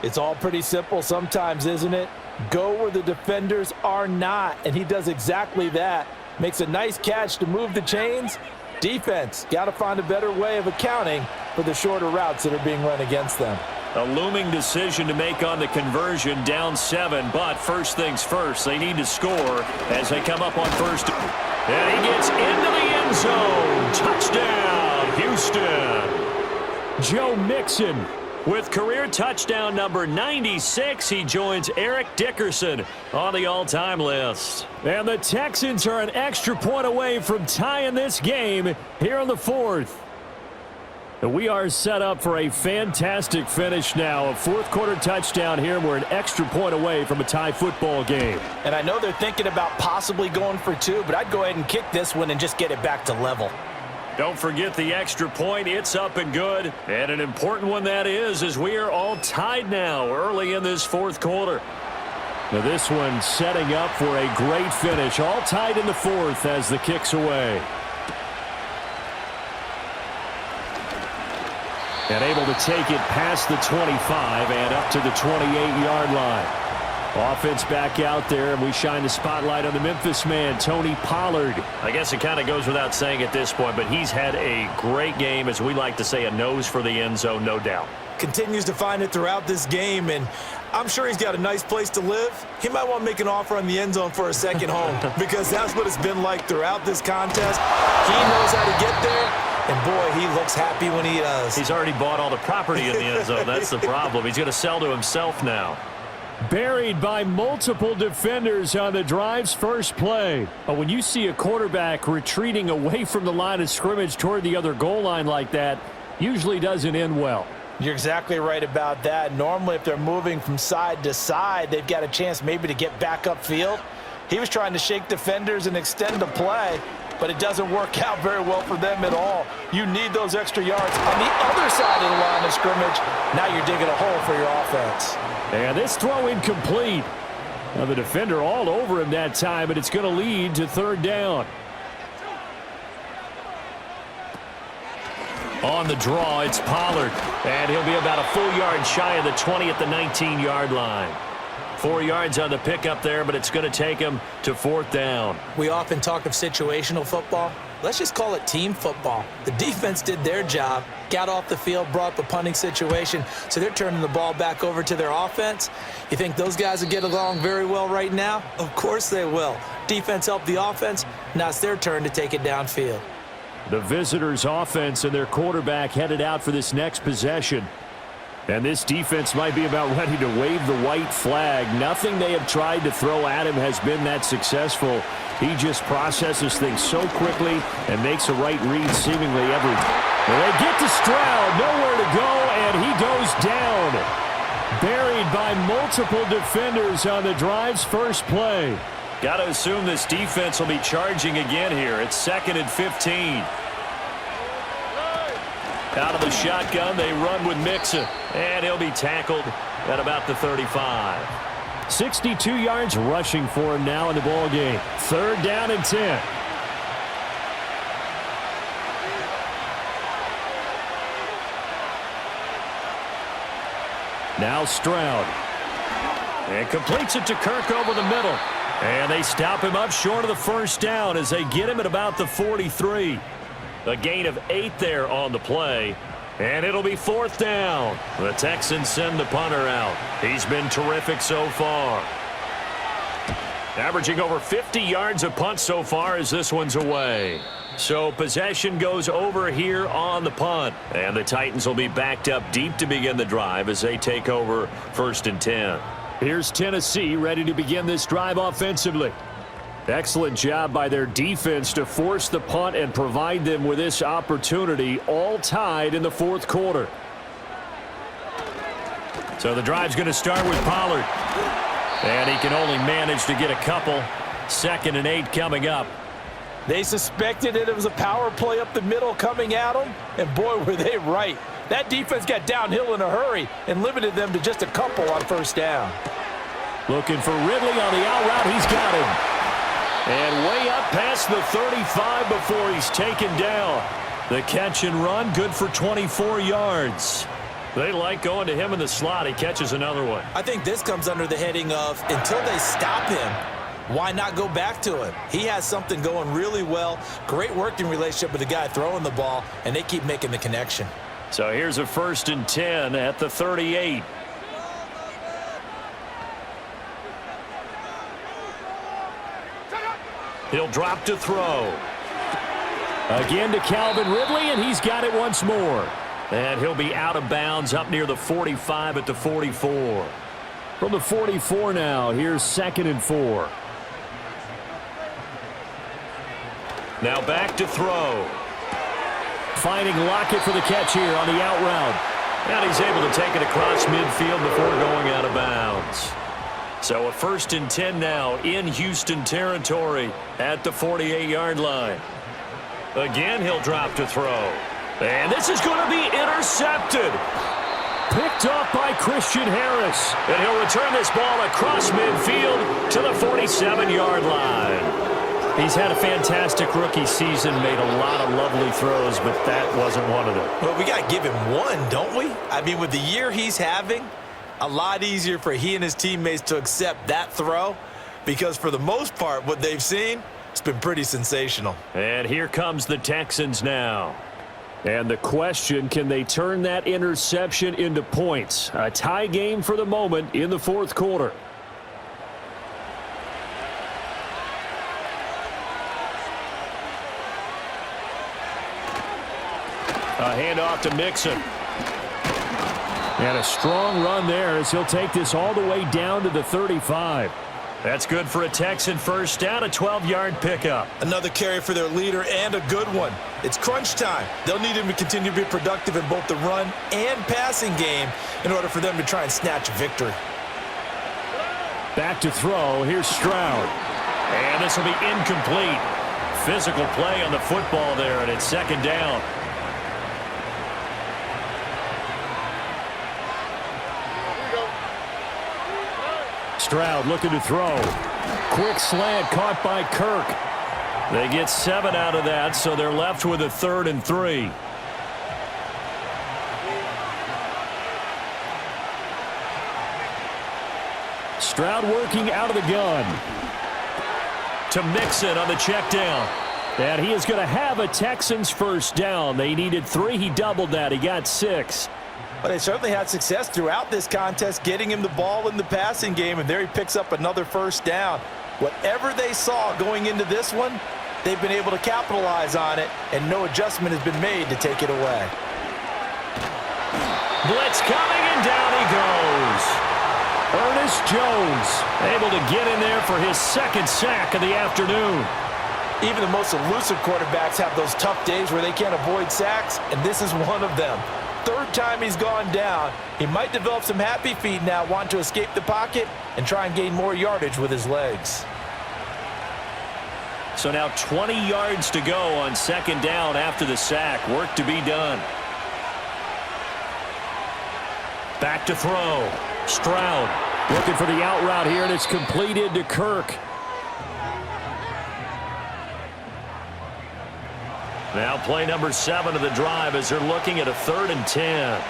It's all pretty simple sometimes, isn't it? Go where the defenders are not, and he does exactly that. Makes a nice catch to move the chains. Defense, got to find a better way of accounting for the shorter routes that are being run against them. A looming decision to make on the conversion, down 7, but first things first, they need to score as they come up on 1st. And he gets into the end zone. Touchdown, Houston. Joe Mixon with career touchdown number 96. He joins Eric Dickerson on the all-time list. And the Texans are an extra point away from tying this game here in the 4th. We are set up for a fantastic finish now. A 4th quarter touchdown here. We're an extra point away from a tie football game. And I know they're thinking about possibly going for 2, but I'd go ahead and kick this one and just get it back to level. Don't forget the extra point. It's up and good. And an important one that is, as we are all tied now early in this 4th quarter. Now this one setting up for a great finish. All tied in the 4th as the kick's away. And able to take it past the 25 and up to the 28-yard line. Offense back out there, and we shine the spotlight on the Memphis man, Tony Pollard. I guess it kind of goes without saying at this point, but he's had a great game, as we like to say, a nose for the end zone, no doubt. Continues to find it throughout this game, and I'm sure he's got a nice place to live. He might want to make an offer on the end zone for a second home because that's what it's been like throughout this contest. He knows how to get there. And, boy, he looks happy when he does. He's already bought all the property in the end zone. That's the problem. He's going to sell to himself now. Buried by multiple defenders on the drive's first play. But when you see a quarterback retreating away from the line of scrimmage toward the other goal line like that, usually doesn't end well. You're exactly right about that. Normally, if they're moving from side to side, they've got a chance maybe to get back upfield. He was trying to shake defenders and extend the play, but it doesn't work out very well for them at all. You need those extra yards on the other side of the line of scrimmage. Now you're digging a hole for your offense. And this throw incomplete. Now the defender all over him that time, but it's going to lead to third down. On the draw, it's Pollard, and he'll be about a full yard shy of the 20 at the 19-yard line. 4 yards on the pickup there, but it's going to take him to fourth down. We often talk of situational football. Let's just call it team football. The defense did their job, got off the field, brought up a punting situation, so they're turning the ball back over to their offense. You think those guys will get along very well right now? Of course they will. Defense helped the offense. Now it's their turn to take it downfield. The visitors' offense and their quarterback headed out for this next possession. And this defense might be about ready to wave the white flag. Nothing they have tried to throw at him has been that successful. He just processes things so quickly and makes a right read seemingly every time. They get to Stroud, nowhere to go, and he goes down. Buried by multiple defenders on the drive's first play. Got to assume this defense will be charging again here. It's 2nd and 15. Out of the shotgun, they run with Mixon, and he'll be tackled at about the 35. 62 yards rushing for him now in the ball game. 3rd down and 10. Now Stroud. And completes it to Kirk over the middle. And they stop him up short of the first down as they get him at about the 43. A gain of 8 there on the play. And it'll be 4th down. The Texans send the punter out. He's been terrific so far. Averaging over 50 yards a punt so far as this one's away. So possession goes over here on the punt. And the Titans will be backed up deep to begin the drive as they take over 1st and 10. Here's Tennessee ready to begin this drive offensively. Excellent job by their defense to force the punt and provide them with this opportunity, all tied in the 4th quarter. So the drive's going to start with Pollard. And he can only manage to get a couple. 2nd and 8 coming up. They suspected that it was a power play up the middle coming at them, and boy, were they right. That defense got downhill in a hurry and limited them to just a couple on 1st down. Looking for Ridley on the out route. He's got him. And way up past the 35 before he's taken down. The catch and run, good for 24 yards. They like going to him in the slot. He catches another one. I think this comes under the heading of until they stop him, why not go back to him? He has something going really well. Great working relationship with the guy throwing the ball, and they keep making the connection. So here's a 1st and 10 at the 38. He'll drop to throw. Again to Calvin Ridley, and he's got it once more. And he'll be out of bounds up near the 45 at the 44. From the 44 now, here's 2nd and 4. Now back to throw. Finding Lockett for the catch here on the out route. And he's able to take it across midfield before going out of bounds. So a 1st and 10 now in Houston territory at the 48-yard line. Again, he'll drop to throw. And this is going to be intercepted. Picked off by Christian Harris. And he'll return this ball across midfield to the 47-yard line. He's had a fantastic rookie season, made a lot of lovely throws, but that wasn't one of them. Well, we got to give him one, don't we? I mean, with the year he's having, a lot easier for he and his teammates to accept that throw because for the most part, what they've seen, it's been pretty sensational. And here comes the Texans now. And the question, can they turn that interception into points? A tie game for the moment in the 4th quarter. A handoff to Mixon. And a strong run there as he'll take this all the way down to the 35. That's good for a Texan 1st down, a 12-yard pickup. Another carry for their leader and a good one. It's crunch time. They'll need him to continue to be productive in both the run and passing game in order for them to try and snatch a victory. Back to throw. Here's Stroud. And this will be incomplete. physical play on the football there, and it's second down. Stroud looking to throw. Quick slant caught by Kirk. They get 7 out of that, so they're left with a 3rd and 3. Stroud working out of the gun. To Mixon on the check down. And he is going to have a Texans first down. They needed 3. He doubled that. He got 6. But they certainly had success throughout this contest, getting him the ball in the passing game, and there he picks up another first down. Whatever they saw going into this one, they've been able to capitalize on it, and no adjustment has been made to take it away. Blitz coming, and down he goes. Ernest Jones able to get in there for his 2nd sack of the afternoon. Even the most elusive quarterbacks have those tough days where they can't avoid sacks, and this is one of them. 3rd time he's gone down. He might develop some happy feet now, wanting to escape the pocket and try and gain more yardage with his legs. So now 20 yards to go on 2nd down after the sack. Work to be done. Back to throw. Stroud looking for the out route here, and it's completed to Kirk. Now play number 7 of the drive as they're looking at a 3rd and 10.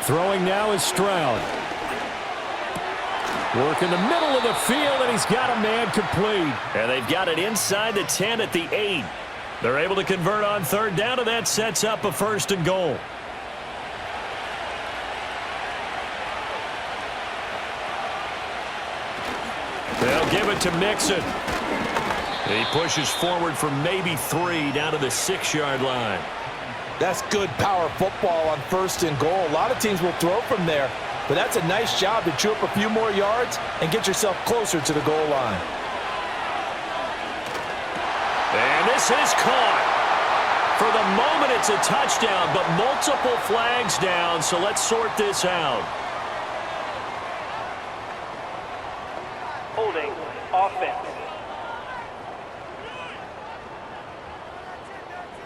Throwing now is Stroud. Work in the middle of the field, and he's got a man complete. And they've got it inside the 10 at the 8. They're able to convert on 3rd down, and that sets up a 1st and goal. They'll give it to Mixon. He pushes forward for maybe 3 down to the 6-yard line. That's good power football on 1st and goal. A lot of teams will throw from there, but that's a nice job to chew up a few more yards and get yourself closer to the goal line. And this is caught. For the moment, it's a touchdown, but multiple flags down, so let's sort this out. Holding offense.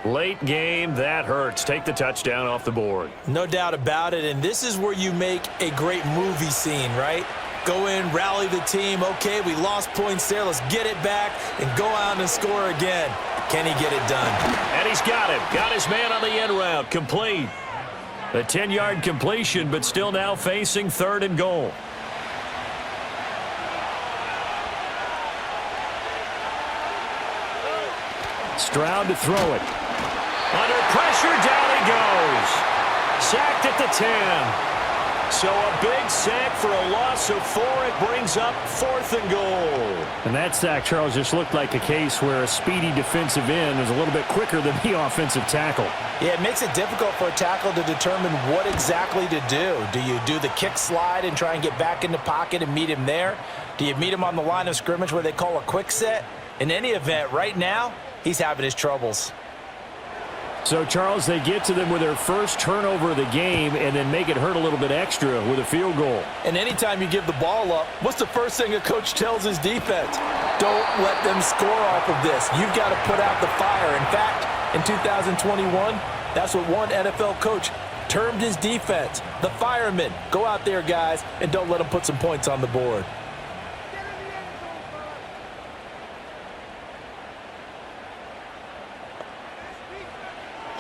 Late game, that hurts. Take the touchdown off the board. No doubt about it, and this is where you make a great movie scene, right? Go in, rally the team. Okay, we lost points there. Let's get it back and go out and score again. Can he get it done? And he's got it. Got his man on the end route. Complete. A 10-yard completion, but still now facing 3rd and goal. Stroud to throw it. Under pressure, down he goes. Sacked at the 10. So a big sack for a loss of 4. It brings up 4th and goal. And that sack, Charles, just looked like a case where a speedy defensive end was a little bit quicker than the offensive tackle. Yeah, it makes it difficult for a tackle to determine what exactly to do. Do you do the kick slide and try and get back in the pocket and meet him there? Do you meet him on the line of scrimmage where they call a quick set? In any event, right now, he's having his troubles. So, Charles, they get to them with their first turnover of the game and then make it hurt a little bit extra with a field goal. And anytime you give the ball up, what's the first thing a coach tells his defense? Don't let them score off of this. You've got to put out the fire. In fact, in 2021, that's what one NFL coach termed his defense, the firemen. Go out there, guys, and don't let them put some points on the board.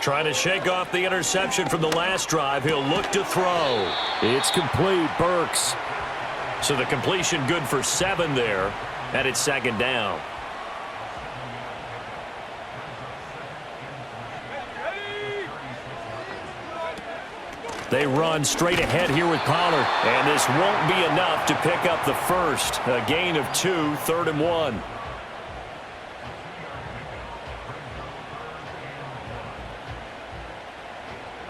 Trying to shake off the interception from the last drive. He'll look to throw. It's complete. Burks. So the completion good for 7 there. And it's 2nd down. They run straight ahead here with Pollard. And this won't be enough to pick up the first. A gain of 2, 3rd and 1.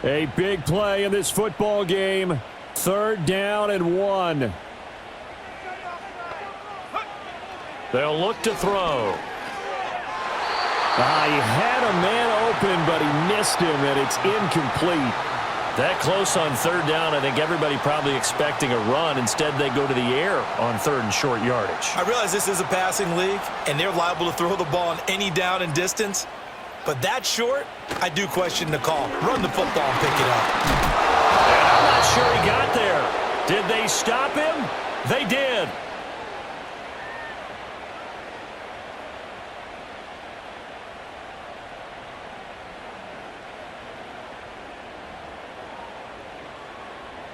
A big play in this football game. 3rd down and 1. They'll look to throw. He had a man open, but he missed him, and it's incomplete. That close on third down, I think everybody probably expecting a run. Instead, they go to the air on third and short yardage. I realize this is a passing league, and they're liable to throw the ball on any down and distance. But that short, I do question the call. Run the football and pick it up. And I'm not sure he got there. Did they stop him? They did.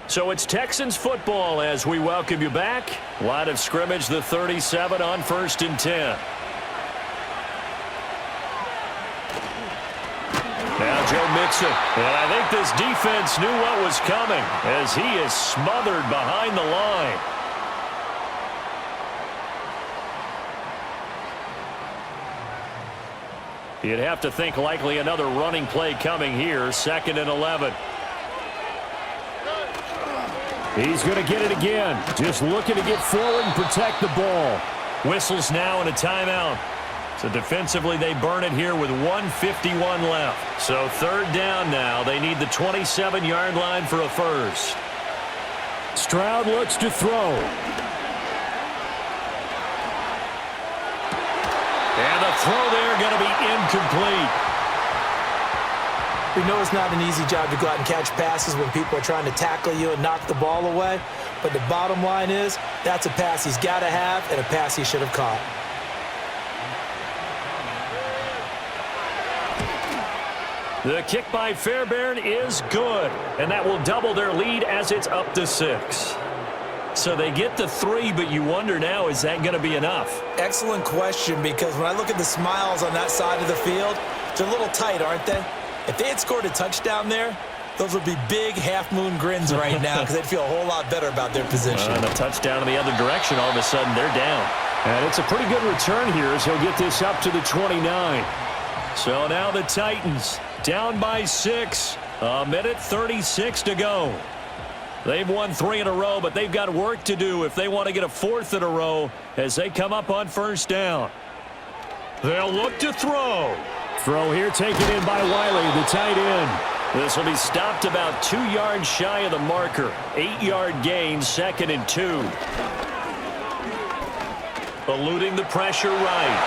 So it's Texans football as we welcome you back. Line of scrimmage, the 37 on 1st and 10. Now Joe Mixon. And I think this defense knew what was coming as he is smothered behind the line. You'd have to think likely another running play coming here. 2nd and 11. He's going to get it again. Just looking to get forward and protect the ball. Whistles now and a timeout. So defensively, they burn it here with 1:51 left. So 3rd down now. They need the 27-yard line for a first. Stroud looks to throw. And the throw there going to be incomplete. We know it's not an easy job to go out and catch passes when people are trying to tackle you and knock the ball away. But the bottom line is, that's a pass he's got to have and a pass he should have caught. The kick by Fairbairn is good. And that will double their lead as it's up to 6. So they get the 3, but you wonder now, is that going to be enough? Excellent question, because when I look at the smiles on that side of the field, they're a little tight, aren't they? If they had scored a touchdown there, those would be big half-moon grins right now because they'd feel a whole lot better about their position. And a touchdown in the other direction, all of a sudden they're down. And it's a pretty good return here as he'll get this up to the 29. So now the Titans down by 6. 1:36 to go. They've won 3 in a row, but they've got work to do if they want to get a 4th in a row as they come up on 1st down. They'll look to throw. Throw here taken in by Wiley, the tight end. This will be stopped about 2 yards shy of the marker. 8-yard gain, 2nd and 2. Eluding the pressure right.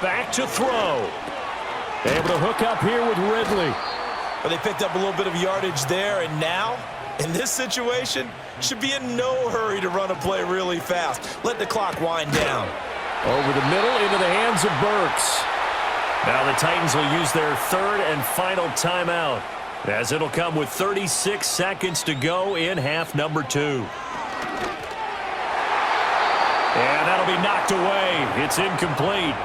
Back to throw. Able to hook up here with Ridley. But they picked up a little bit of yardage there, and now, in this situation, should be in no hurry to run a play really fast. Let the clock wind down. Over the middle into the hands of Burks. Now the Titans will use their 3rd and final timeout, as it'll come with 36 seconds to go in half number 2. And that'll be knocked away. It's incomplete.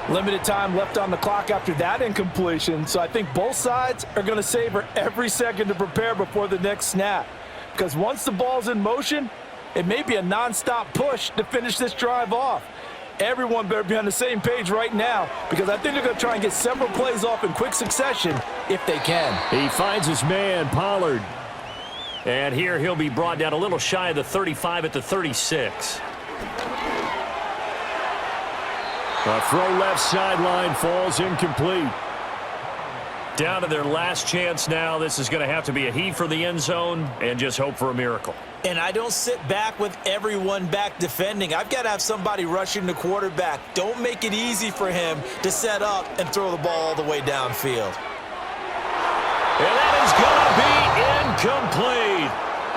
Limited time left on the clock after that incompletion, so I think both sides are going to savor every second to prepare before the next snap. Because once the ball's in motion, it may be a nonstop push to finish this drive off. Everyone better be on the same page right now, because I think they're going to try and get several plays off in quick succession if they can. He finds his man, Pollard. And here he'll be brought down a little shy of the 35 at the 36. A throw left sideline falls incomplete. Down to their last chance now. This is going to have to be a heave for the end zone and just hope for a miracle. And I don't sit back with everyone back defending. I've got to have somebody rushing the quarterback. Don't make it easy for him to set up and throw the ball all the way downfield. And that is going to be incomplete.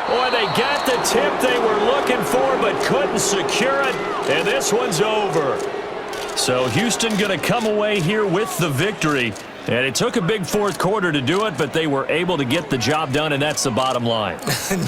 Boy, they got the tip they were looking for but couldn't secure it. And this one's over. So Houston going to come away here with the victory. And it took a big 4th quarter to do it, but they were able to get the job done, and that's the bottom line.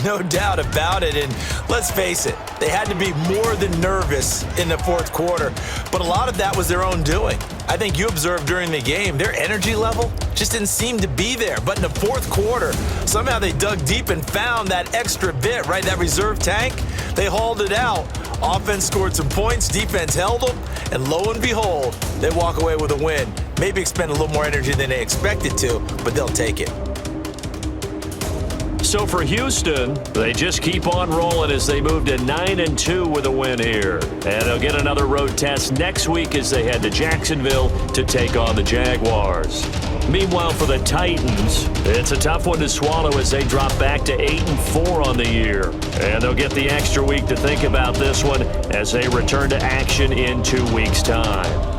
No doubt about it. And let's face it, they had to be more than nervous in the 4th quarter. But a lot of that was their own doing. I think you observed during the game, their energy level just didn't seem to be there. But in the 4th quarter, somehow they dug deep and found that extra bit, right? That reserve tank. They hauled it out. Offense scored some points, defense held them, and lo and behold, they walk away with a win. Maybe expend a little more energy than they expected to, but they'll take it. So for Houston, they just keep on rolling as they move to 9-2 with a win here. And they'll get another road test next week as they head to Jacksonville to take on the Jaguars. Meanwhile, for the Titans, it's a tough one to swallow as they drop back to 8-4 on the year. And they'll get the extra week to think about this one as they return to action in 2 weeks' time.